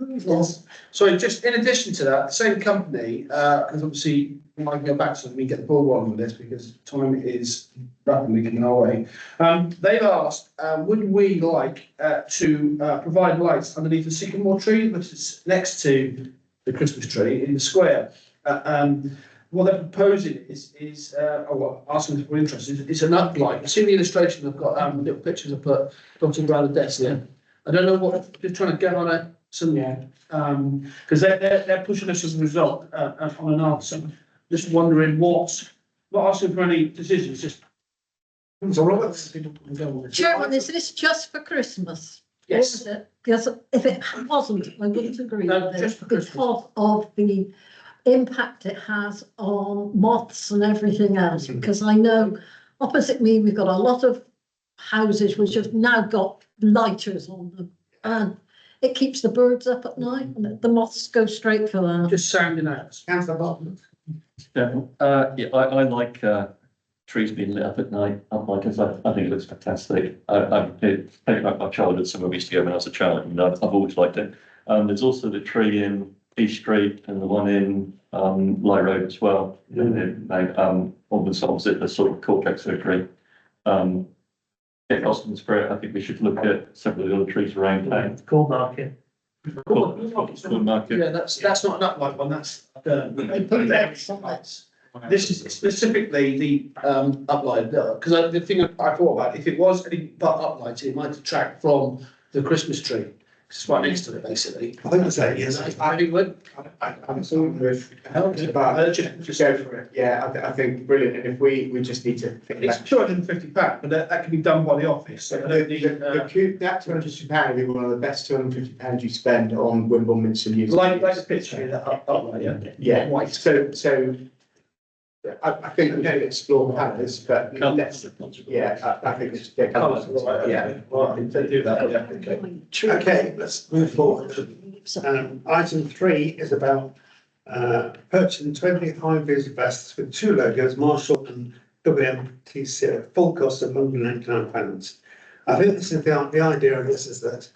Yes. Sorry, just in addition to that, the same company, because obviously I can go back to them and get the ball rolling with this because time is rapidly coming our way. They've asked, would we like to provide lights underneath the sycamore tree, which is next to the Christmas tree in the square? What they're proposing is asking if we're interested, it's an uplight. You see the illustration, I've got little pictures I put dotted around the desk there. I don't know what, just trying to get on it. So, because they're pushing us as a result on an answer. Just wondering not asking for any decisions, just. Chairman, is this just for Christmas? Yes. Or is it? Because if it wasn't, I wouldn't agree No, with just it for because Christmas. of the impact it has on moths and everything else. Because I know opposite me, we've got a lot of houses which have now got lighters on them. And it keeps the birds up at night and the moths go straight for that. Just sounding out. Councillor Barton. Yeah, I like trees being lit up at night. I think it looks fantastic. It's like my childhood, somewhere we used to go when I was a child, and I've always liked it. There's also the tree in East Street and the one in Lie Road as well. Almost opposite the sort of cortex surgery. If Austin's for it, I think we should look at several of the other trees around town. Cool market. Cool market. Yeah, that's not an uplight one, that's this is specifically the uplight, because the thing I thought about, if it was anything but uplight, it might detract from the Christmas tree. It's right next to it, basically. I think that's it, yes. I think would. I'm sorry with, just go for it. Yeah, I think brilliant. And if we just need to think It's £250, but that can be done by the office, so I don't need, that £250 would be one of the best £250 you spend on Wimborne Minster News. like the picture, that uplight, yeah. Yeah, White. so I think we should explore colours, but let's, I think it's Colours, right, yeah. Well, they do that, yeah, okay. Okay, let's move forward. Item 3 is about purchasing 20 high-vis vests with 2 logos, Marshall and WMTC, at full cost of £189. I think this is the idea of this is that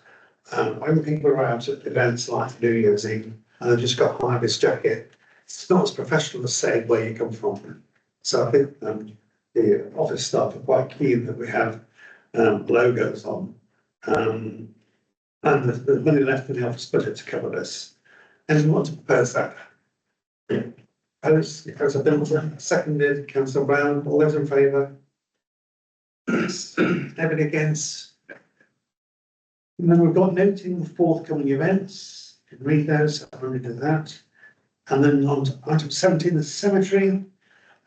when people are out at events like New Year's Eve and they've just got a high-vis jacket, it's not as professional as saying where you come from. So I think the office staff are quite keen that we have logos on. And there's money left in the office budget to cover this. Anyone want to propose that? Proposed, Councillor Bimpton, seconded, Councillor Brown, all those in favour? Anybody against? And then we've got noting the forthcoming events, you can read those, I've already done that. And then on to item 17, the cemetery.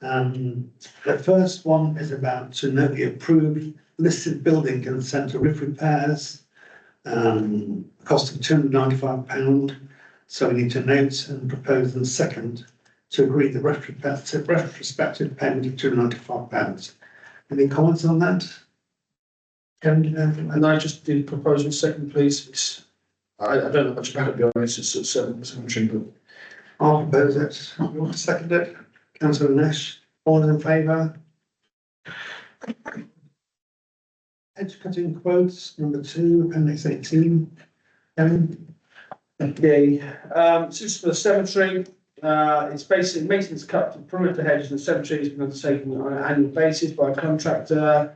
The first one is about to note the approved listed building consent to roof repairs. Cost of £295. So we need to note and propose and second to agree the retrospective payment of £295. Any comments on that? Karen, do you know anything? And I just did proposal second, please. I don't know much about it, to be honest, it's a cemetery, but. I'll propose it. You want to second it? Councillor Nash, all in favour? Edge cutting quotes, number 2, appendix 18. Kevin? Okay, this is for the cemetery. It's basically maintenance cut for perimeter hedges and cemetery has been undertaken on an annual basis by a contractor.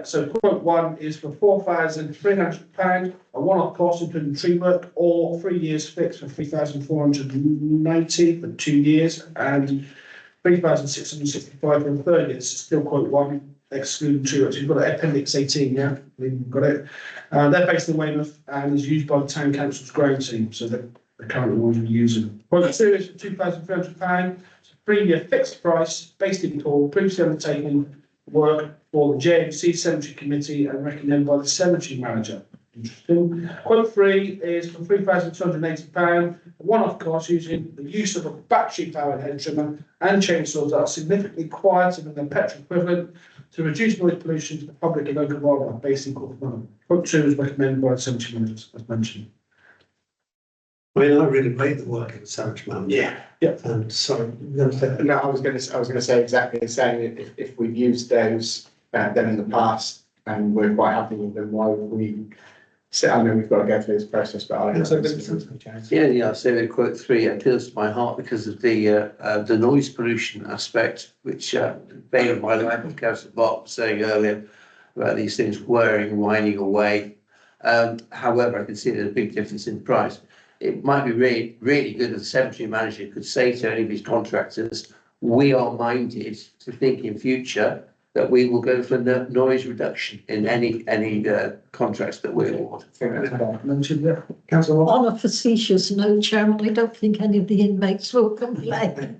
So quote 1 is for £4,300, a one-off cost including tree work, or 3 years fixed for £3,490 for 2 years, and £3,665 for the 3rd year. This is still quote 1, excluding tree work. So you've got appendix 18, yeah, we've got it. They're based in Weymouth and is used by the town council's growing team, so they're the current ones we're using. Quote 2 is for £2,300, it's a 3-year fixed price, based in Paul, previously undertaken work for the JMC Cemetery Committee and recommended by the cemetery manager. Interesting. Quote 3 is for £3,280, a one-off cost using the use of a battery-powered hedge trimmer and chainsaws that are significantly quieter than their petrol equivalent to reduce noise pollution to the public and local wildlife based in Cornwall. Quote 2 is recommended by the cemetery managers, as mentioned. I mean, I really rate the work of the cemetery man. Yeah. And sorry, you're going to say that? No, I was gonna say exactly the same. If we've used those, them in the past and we're quite happy with them, why would we? So I know we've got to go through this process, but I. Yeah, I say with quote 3 appeals to my heart because of the noise pollution aspect, which bane of my life, as Councillor Bob was saying earlier, about these things whirring, whining away. However, I can see there's a big difference in price. It might be really good if the cemetery manager could say to any of his contractors, we are minded to think in future that we will go for noise reduction in any contracts that we award. Councillor Watt? On a facetious note, Chairman, I don't think any of the inmates will complain.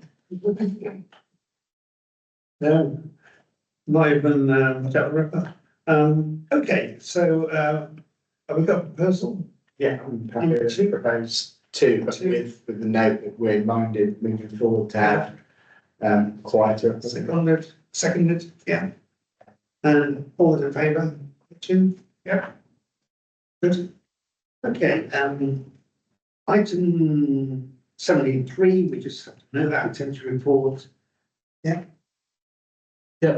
No, not even Jack the Ripper. Okay, so have we got a proposal? Yeah, I'm happy to propose 2, but with the note that we're minded moving forward to have quieter. Seconded, yeah. And all those in favour? 2? Yeah. Good. Okay, item 73, we just have to know that activity report. Yeah,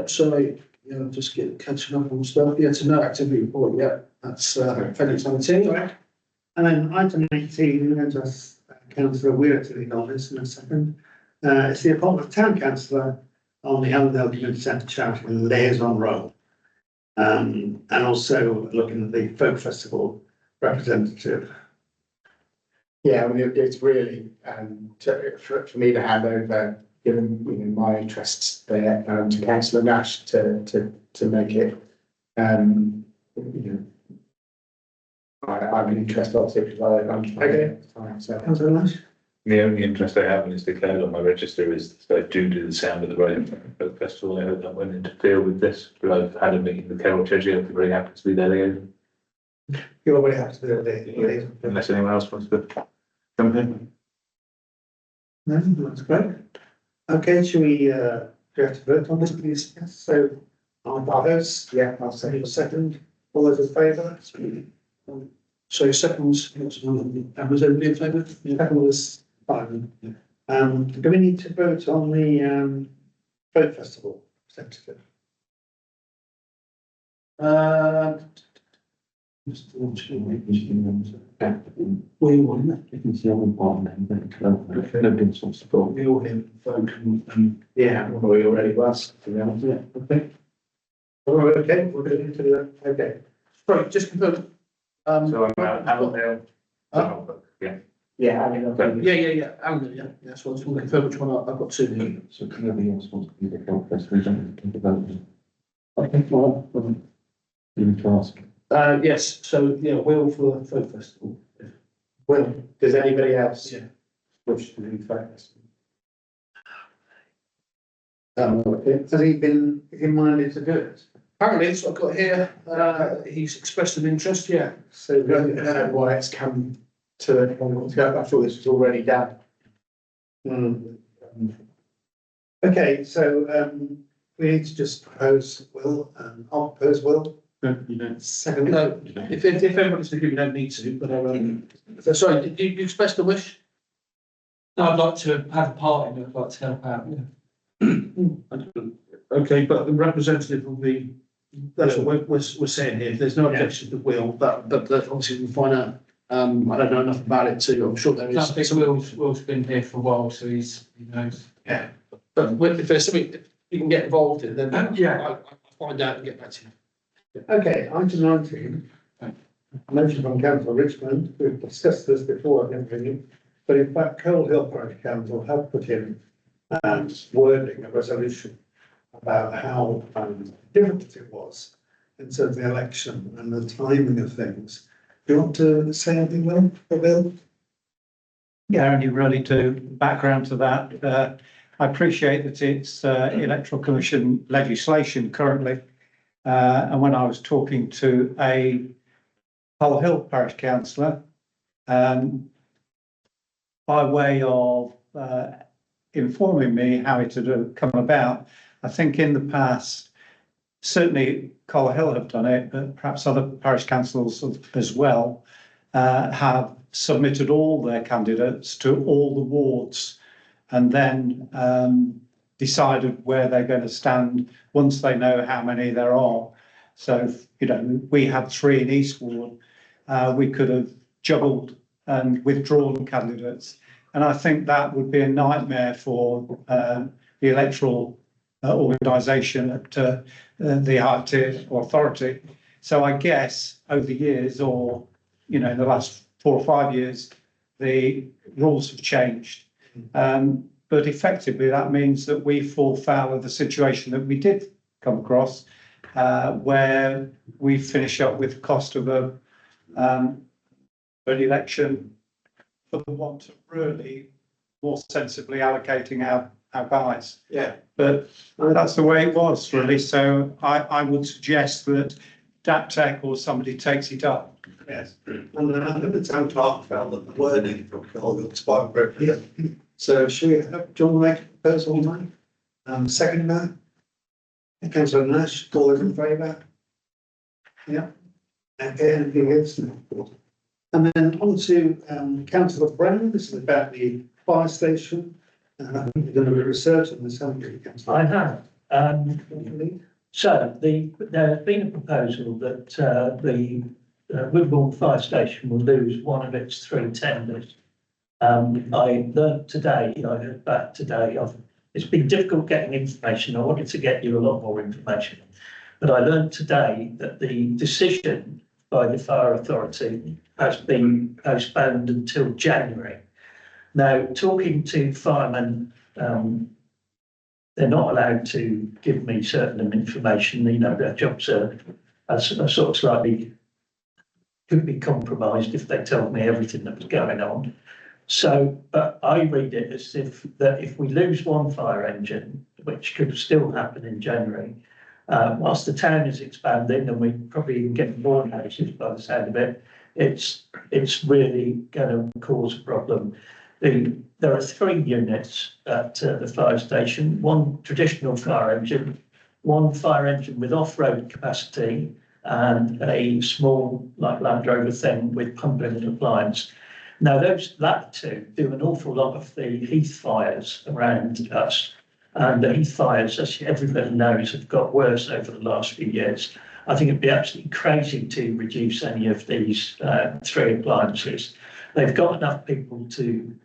sorry, just catching up on stuff. Yeah, to no activity report, yeah, that's appendix 19, right? And then item 18, we're going to ask Councillor Weir to lead on this in a second. It's the appointment of Town Councillor on the Allendale Community Centre Charity Liaison role. And also looking at the Folk Festival representative. Yeah, I mean, it's really for me to hand over, given my interests there, to Councillor Nash to make it. I'm interested obviously because I'm okay. So Councillor Nash? The only interest I have and is declared on my register is due to the sound of the Royal Folk Festival. I hope that won't interfere with this, but I've had a meeting with Carol Chedgie. I'm very happy to be their liaison. You already have to do it. Unless anyone else wants to jump in. No, that's great. Okay, shall we, do you have to vote on this, please? Yes, so, are those? Yeah, I'll say a second. All those in favour? So seconds, was everybody in favour? Second was fine. Do we need to vote on the, Folk Festival representative? Just we want that. You can see on the bottom then, nobody wants to support. We all him folk and yeah, we already was. To be honest. yeah, okay. Oh, okay, we're going into the, okay. Sorry, just confirm. So I'm Allendale. Yeah. Yeah, I mean, Yeah, yeah, so I just want to confirm which one I've got 2 here. So nobody else wants to be the Folk Festival, we don't think about it. Okay, well, You need to ask. yes, so, yeah, Will for the Folk Festival. well, does anybody else Yeah. wish to do focus? Has he been minded to do it? Apparently, that's what I've got here, he's expressed an interest, yeah. So I don't know why it's come to the point. I thought this was already done. Okay, so, we need to just propose Will, I'll propose Will. No, you don't. Second. No, if everybody's thinking we don't need to, but, so sorry, did you express the wish? No, I'd like to have a part in it, I'd like to help out, yeah. Okay, but the representative will be, that's what we're saying here, if there's no objection to Will, but obviously we'll find out. I don't know enough about it too, I'm sure there No, is. because Will's been here for a while, so he knows. Yeah, but if there's something you can get involved in, then Yeah. I'll find out and get back to you. Okay, item 19. Motion from Councillor Richmond, we've discussed this before, I think, but in fact, Coal Hill Parish Council have put in wording a resolution about how difficult it was in terms of the election and the timing of things. Do you want to say anything, Will? Yeah, only really to background to that. I appreciate that it's Electoral Commission legislation currently. And when I was talking to a Hull Hill Parish Councillor, by way of informing me how it had come about. I think in the past, certainly Hull Hill have done it, but perhaps other parish councils as well, have submitted all their candidates to all the wards and then decided where they're going to stand once they know how many there are. So, you know, we had 3 in East Ward. We could have juggled and withdrawn candidates. And I think that would be a nightmare for the electoral organisation at the higher tier authority. So I guess over the years, or, you know, in the last 4 or 5 years, the rules have changed. But effectively, that means that we fall foul of the situation that we did come across, where we finish up with the cost of an election for the want of really more sensibly allocating our guys. Yeah. But that's the way it was, really. So I would suggest that DAPTEC or somebody takes it up. Yes, and I think the town clerk felt that the wording from Cole looks quite appropriate. So should we have, do you want to make a proposal, Mike? Second that? Councillor Nash, all those in favour? Yeah. Okay, anything against? And then on to Councillor Brown, this is about the fire station. And I think you're going to do research on this, haven't you, Councillor? I have. So there's been a proposal that the Wimborne Fire Station will lose one of its 3 tenders. I learned today, I heard back today, it's been difficult getting information. I wanted to get you a lot more information. But I learned today that the decision by the fire authority has been postponed until January. Now, talking to firemen, they're not allowed to give me certain information. You know, their jobs are sort of slightly, could be compromised if they told me everything that was going on. So, but I read it as if we lose one fire engine, which could still happen in January, whilst the town is expanding and we probably even get more houses by the sound of it, it's really going to cause a problem. There are 3 units at the fire station, 1 traditional fire engine, 1 fire engine with off-road capacity, and a small, like Land Rover thing with pumping and appliance. Now, that 2 do an awful lot of the heath fires around us. And the heath fires, as everybody knows, have got worse over the last few years. I think it'd be absolutely crazy to reduce any of these 3 appliances. They've got enough people to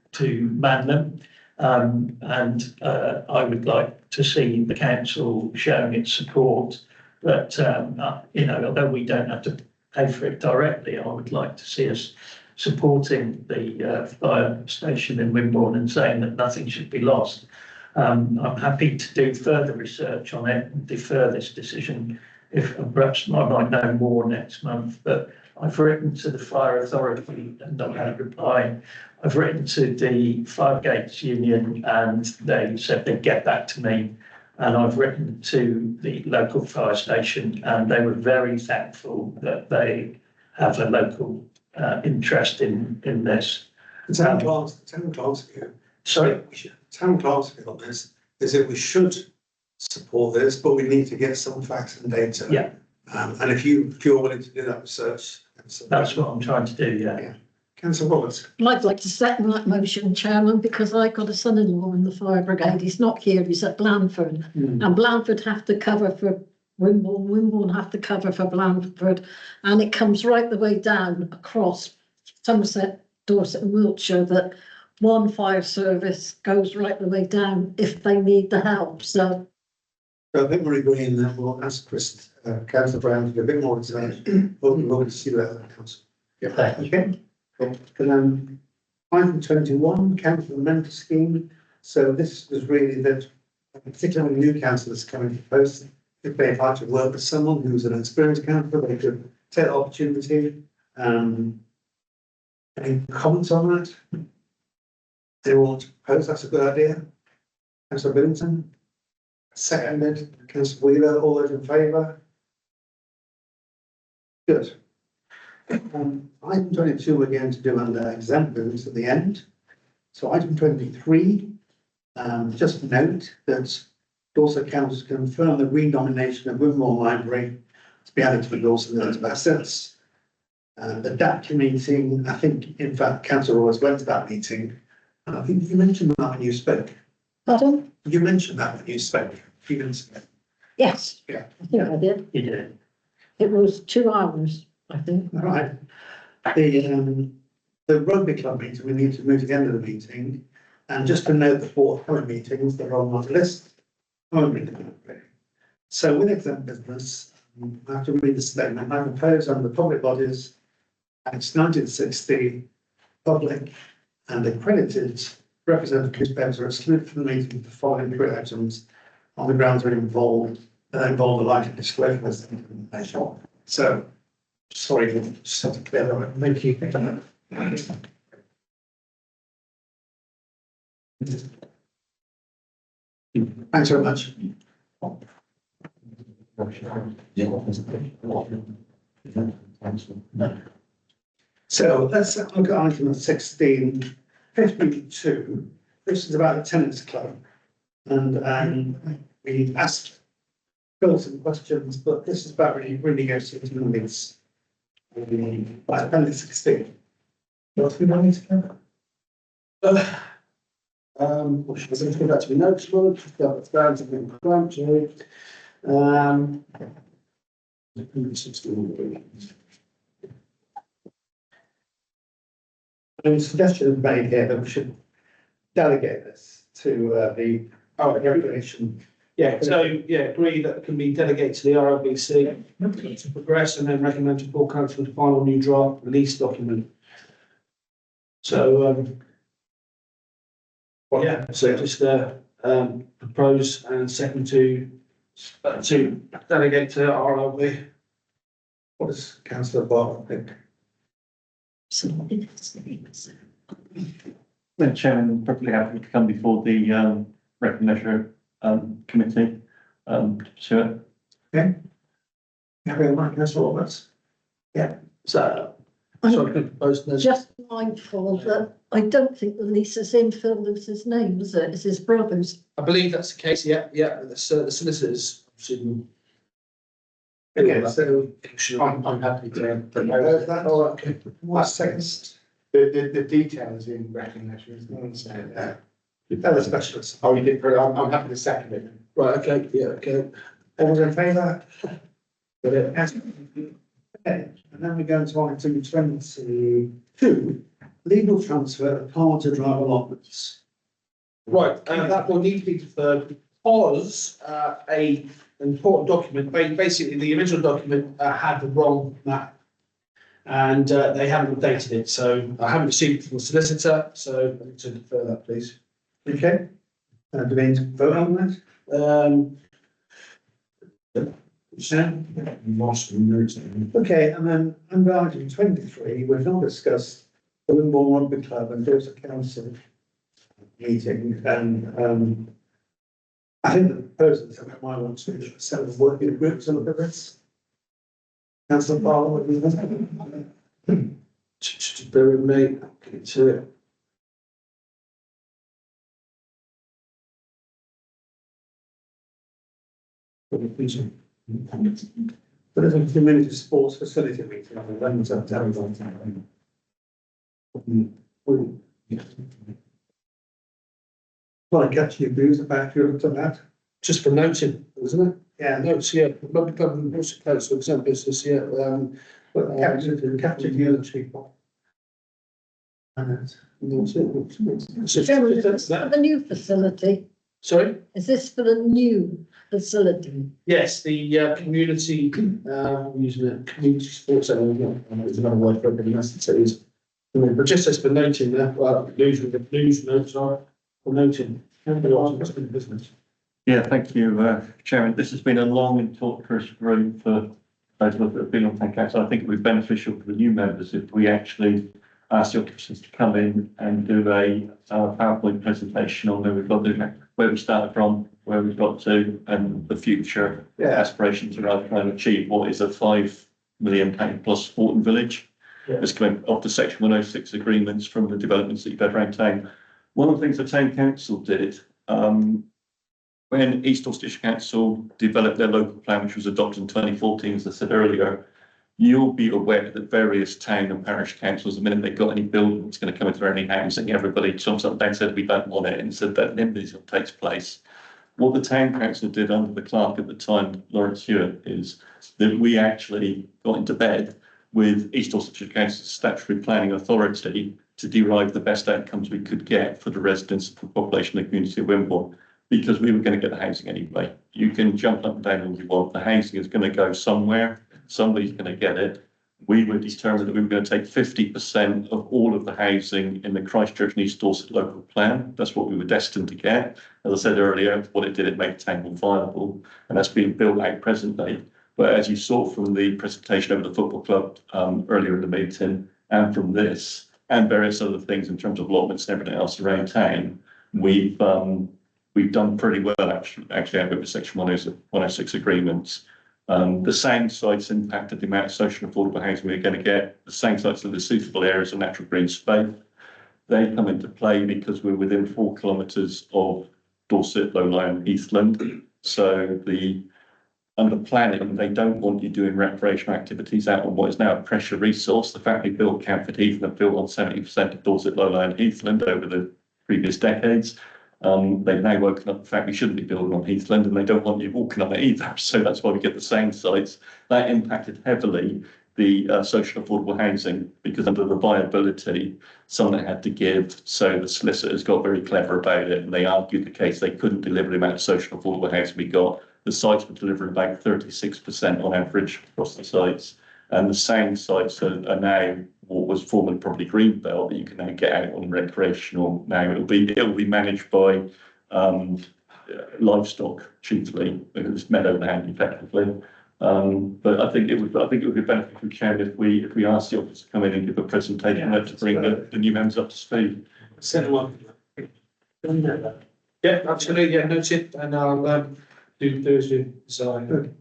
man them. And I would like to see the council showing its support that, you know, although we don't have to pay for it directly, I would like to see us supporting the fire station in Wimborne and saying that nothing should be lost. I'm happy to do further research on it and defer this decision if perhaps I might know more next month. But I've written to the fire authority and not had a reply. I've written to the Fire Gates Union and they said they'd get back to me. And I've written to the local fire station and they were very thankful that they have a local interest in this. The town clerk's view. Sorry? Town clerk's view on this is that we should support this, but we need to get some facts and data. Yeah. And if you're willing to do that research. That's what I'm trying to do, yeah. Councillor Roberts. I'd like to second that motion, Chairman, because I've got a son-in-law in the fire brigade. He's not here, he's at Blandford. And Blandford have to cover for Wimborne, Wimborne have to cover for Blandford. And it comes right the way down across Somerset, Dorset and Wiltshire that one fire service goes right the way down if they need the help. So I think we're agreeing that we'll ask Councillor Brown to do a bit more information, but we'll see that at the council. Yeah, thank you. Okay. Item 21, council mentor scheme. So this was really that, particularly when new councillors coming to post, if they'd like to work with someone who's an experienced councillor, they could take the opportunity. Any comments on that? Anyone want to propose? That's a good idea. Councillor Billington. Seconded. Councillor Wheeler. All those in favour? Good. Item 22, we're going to do under exemptions at the end. So item 23, just note that Dorset Council confirm the renomination of Wimborne Library to be added to the Dorset list of assets. The DAP meeting, I think, in fact, Council always went to that meeting. And I think you mentioned that when you spoke. Pardon? You mentioned that when you spoke. A few minutes ago. Yes. Yeah. I think I did. You did. It was 2 hours, I think. All right. The rugby club meeting, we need to move to the end of the meeting. And just to note the 4 current meetings that are on that list. So with exempt business, I have to read the statement. I propose under public bodies, Acts 1960, public and accredited representative newspapers are excluded from the meeting for the following 3 items on the grounds that involve the likely disclosure of this information. So, sorry, just have to clear that up. Thank you. Thanks very much. So let's look at item 16, 52. This is about the tenants club. And we asked Phil some questions, but this is about renegotiating the lease. By appendix 16. What do we want to cover? Well, should I go back to the notes, Lord? Just got it down to the crunch. A suggestion made here that we should delegate this to the regulation. Yeah, so, yeah, agree that it can be delegated to the RLBC to progress and then recommend to full council the final new draft release document. So, yeah, so just propose and second to delegate to RLB. What does councillor Barton think? The chairman probably happy to come before the recognition committee. Sure. Okay. Everyone, councillor Roberts? Yeah. So, I'm so I could propose this. just mindful that I don't think the lease is in Phil Lewis's name, is it? It's his brother's. I believe that's the case, yeah, the solicitors. Okay, so I'm happy to propose that. All right, okay. What's second? The details in recognition, isn't it? So, Tell the specialist. oh, you did, I'm happy to second it. Right, okay, yeah, okay. All those in favour? Yes. Okay, and then we go to item 22, legal transfer of car to drive allotments. Right, that will need to be deferred because a important document, basically the original document had the wrong map. And they haven't updated it, so I haven't received it from the solicitor, so I need to defer that, please. Okay. Do we need to vote on that? Okay, and then under item 23, we've not discussed the Wimborne Rugby Club and Dorset Council meeting, and I think the proposal is that we might want to set up working groups and look at this. Councillor Barlow, what do you think? Just bear with me, I'll get to it. But there's a community sports facility meeting on the 11th of September. Well, I catch your views about you looked at that. Just for noting, isn't it? Yeah, Notes, yeah, rugby club and Dorset Council exempt business, yeah, but capture you the people. And that's it. Chairman, is this for the new facility? Sorry? Is this for the new facility? Yes, the community, using it, community sports centre, there's another word for it, but that's it is. But just as for noting there, well, news notes are for noting. Business. Yeah, thank you, Chairman. This has been a long and torturous route for those of us that have been on Town Council. I think it would be beneficial for the new members if we actually ask the officers to come in and do a PowerPoint presentation on where we started from, where we've got to, and the future aspirations around trying to achieve what is a £5 million plus sporting village. It's coming off the section 106 agreements from the developments that you've had around town. One of the things the town council did, when East Dorsetshire Council developed their local plan, which was adopted in 2014, as I said earlier, you'll be aware that various town and parish councils, the minute they've got any building that's going to come into any housing, everybody jumps up and down, said we don't want it, and said that NIMBYism takes place. What the town council did under the clerk at the time, Lawrence Hewitt, is that we actually got into bed with East Dorsetshire Council's statutory planning authority to derive the best outcomes we could get for the residents and the population of the community of Wimborne, because we were going to get the housing anyway. You can jump up and down all you want. The housing is going to go somewhere. Somebody's going to get it. We were determined that we were going to take 50% of all of the housing in the Christchurch and East Dorset local plan. That's what we were destined to get. As I said earlier, what it did, it made the town more viable, and that's being built out presently. But as you saw from the presentation over the football club earlier in the meeting, and from this, and various other things in terms of allotments and everything else around town, we've done pretty well actually over the section 106 agreements. The same sites impacted the amount of social and affordable housing we're going to get. The same sites are the suitable areas of natural green space. They come into play because we're within 4 kilometres of Dorset, Lowline, Heathland. So under planning, they don't want you doing recreational activities out on what is now a pressure resource. The fact they built Camford Heath and built on 70% of Dorset, Lowline, Heathland over the previous decades. They've now woken up the fact we shouldn't be building on Heathland, and they don't want you walking on it either. So that's why we get the same sites. That impacted heavily the social affordable housing, because under the viability, someone had to give. So the solicitors got very clever about it, and they argued the case they couldn't deliver the amount of social affordable housing we got. The sites were delivering about 36% on average across the sites. And the same sites are now what was formerly probably Greenbelt that you can now get out on recreational. Now it'll be managed by livestock chiefly, because it's meadow land effectively. But I think it would be beneficial, Chair, if we ask the office to come in and give a presentation to bring the new members up to speed. Yeah, absolutely. Yeah, noted. And I'll do Thursday design. Good.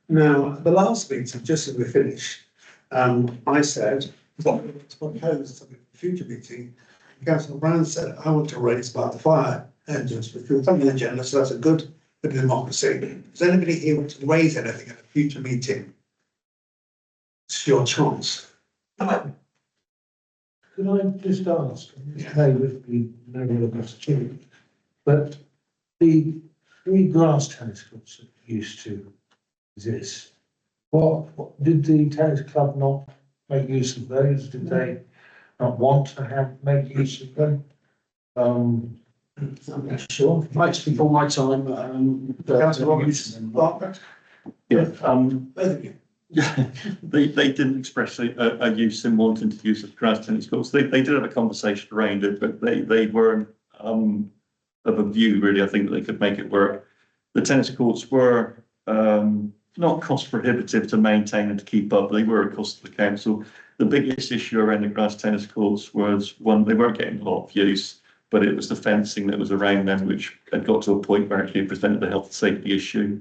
Now, the last meeting, just as we finish, I said, to propose something for the future meeting. Councillor Brown said, I want to raise about the fire engines, which was on the agenda, so that's a good bit of democracy. Does anybody here want to raise anything at a future meeting? It's your chance. Could I just ask, no, we never look at it, but the 3 grass tennis courts that used to exist, what did the tennis club not make use of those? Did they not want to make use of them? I'm not sure. Might be before my time. Councillor Robinson. Yeah, they didn't express a use in wanting to use the grass tennis courts. They did have a conversation around it, but they weren't of a view really. I think that they could make it work. The tennis courts were not cost prohibitive to maintain and to keep up. They were a cost to the council. The biggest issue around the grass tennis courts was, one, they weren't getting a lot of use, but it was the fencing that was around them, which had got to a point where actually it presented a health and safety issue.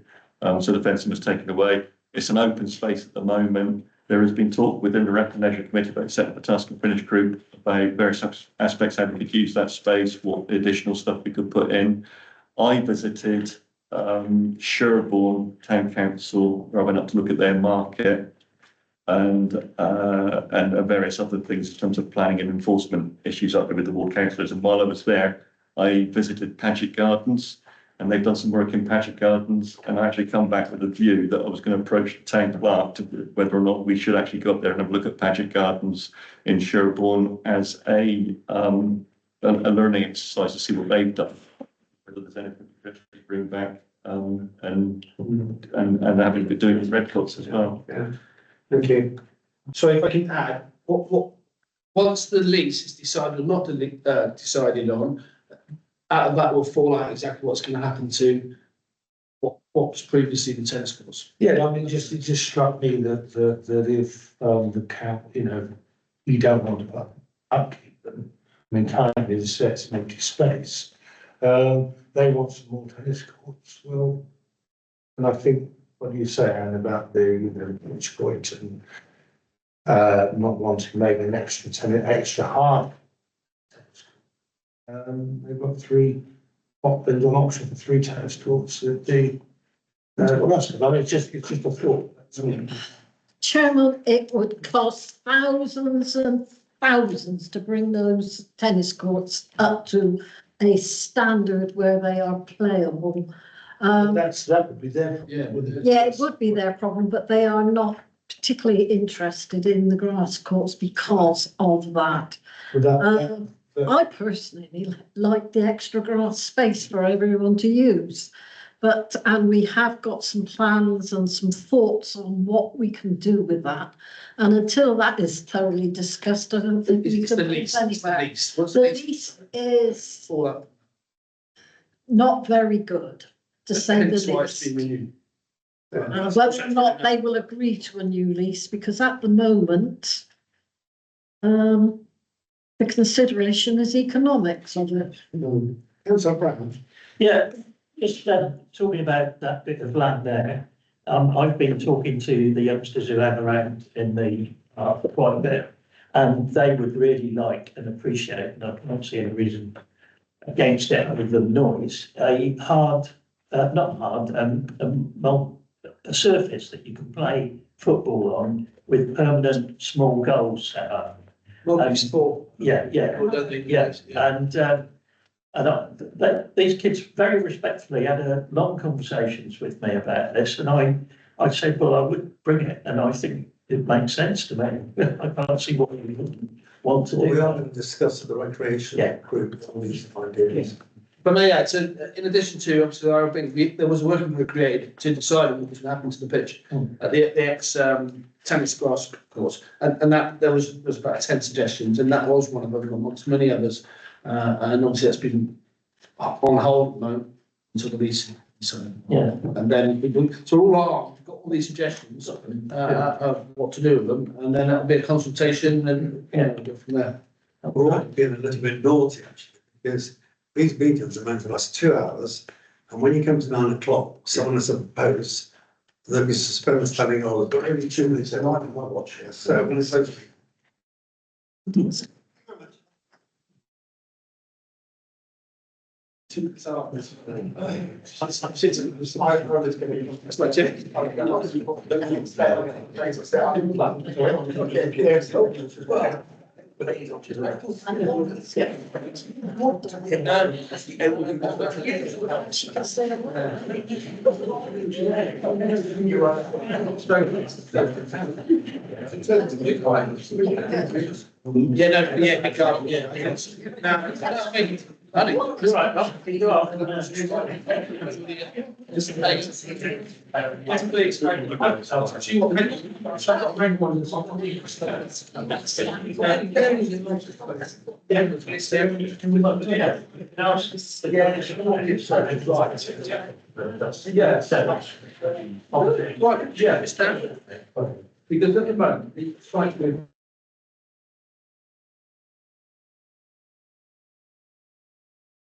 So the fencing was taken away. It's an open space at the moment. There has been talk within the Rep and Leisure Committee about setting up a task and finish group about various aspects, how we could use that space, what additional stuff we could put in. I visited Sherborne Town Council, where I went up to look at their market and various other things in terms of planning and enforcement issues up there with the ward councillors. And while I was there, I visited Paget Gardens, and they've done some work in Paget Gardens, and I actually come back with a view that I was going to approach the town clerk to whether or not we should actually go up there and have a look at Paget Gardens in Sherborne as a learning exercise to see what they've done, whether there's anything to bring back, and having been doing with red coats as well. Yeah. Thank you. So if I can add, what once the lease is decided or not decided on, out of that will fall out exactly what's going to happen to what was previously the tennis courts. Yeah, I mean, it just struck me that if the camp, you don't want to upkeep them. I mean, currently the set's an empty space. They want some more tennis courts. Well, and I think what you say, Anne, about the pitch point and not wanting maybe an extra extra hard. They've got three, there's an option for 3 tennis courts at the, well, that's about it, it's just a thought. Chairman, it would cost thousands and thousands to bring those tennis courts up to a standard where they are playable. That would be their. Yeah, it would be their problem, but they are not particularly interested in the grass courts because of that. I personally like the extra grass space for everyone to use. And we have got some plans and some thoughts on what we can do with that. And until that is thoroughly discussed, I don't think we can move anywhere. The lease is not very good, to say the least. Whether or not they will agree to a new lease, because at the moment, the consideration is economics of it. Councillor Brown. Yeah, just talking about that bit of land there. I've been talking to the youngsters who have around in the for quite a bit, and they would really like and appreciate, and I can't see any reason against it other than noise, a surface that you can play football on with permanent small goals set up. Sport. Yeah. And these kids very respectfully had long conversations with me about this, and I said, well, I would bring it, and I think it makes sense to me. I can't see what you wouldn't want to do. We are going to discuss at the recreation group all these ideas. But may I add, so in addition to, obviously, our thing, there was a working group created to decide what was going to happen to the pitch at the ex tennis grass course, and that there was about 10 suggestions, and that was one of them amongst many others, and obviously that's been on hold at the moment until the lease. So, and then so we've got all these suggestions of what to do with them, and then that'll be a consultation, and we'll go from there. We're all being a little bit naughty actually, because these meetings are meant to last 2 hours, and when you come to 9 o'clock, someone has proposed that we suspend the standing orders, but only 2 minutes, I might watch this. So I'm going to say. Because at the moment, it's like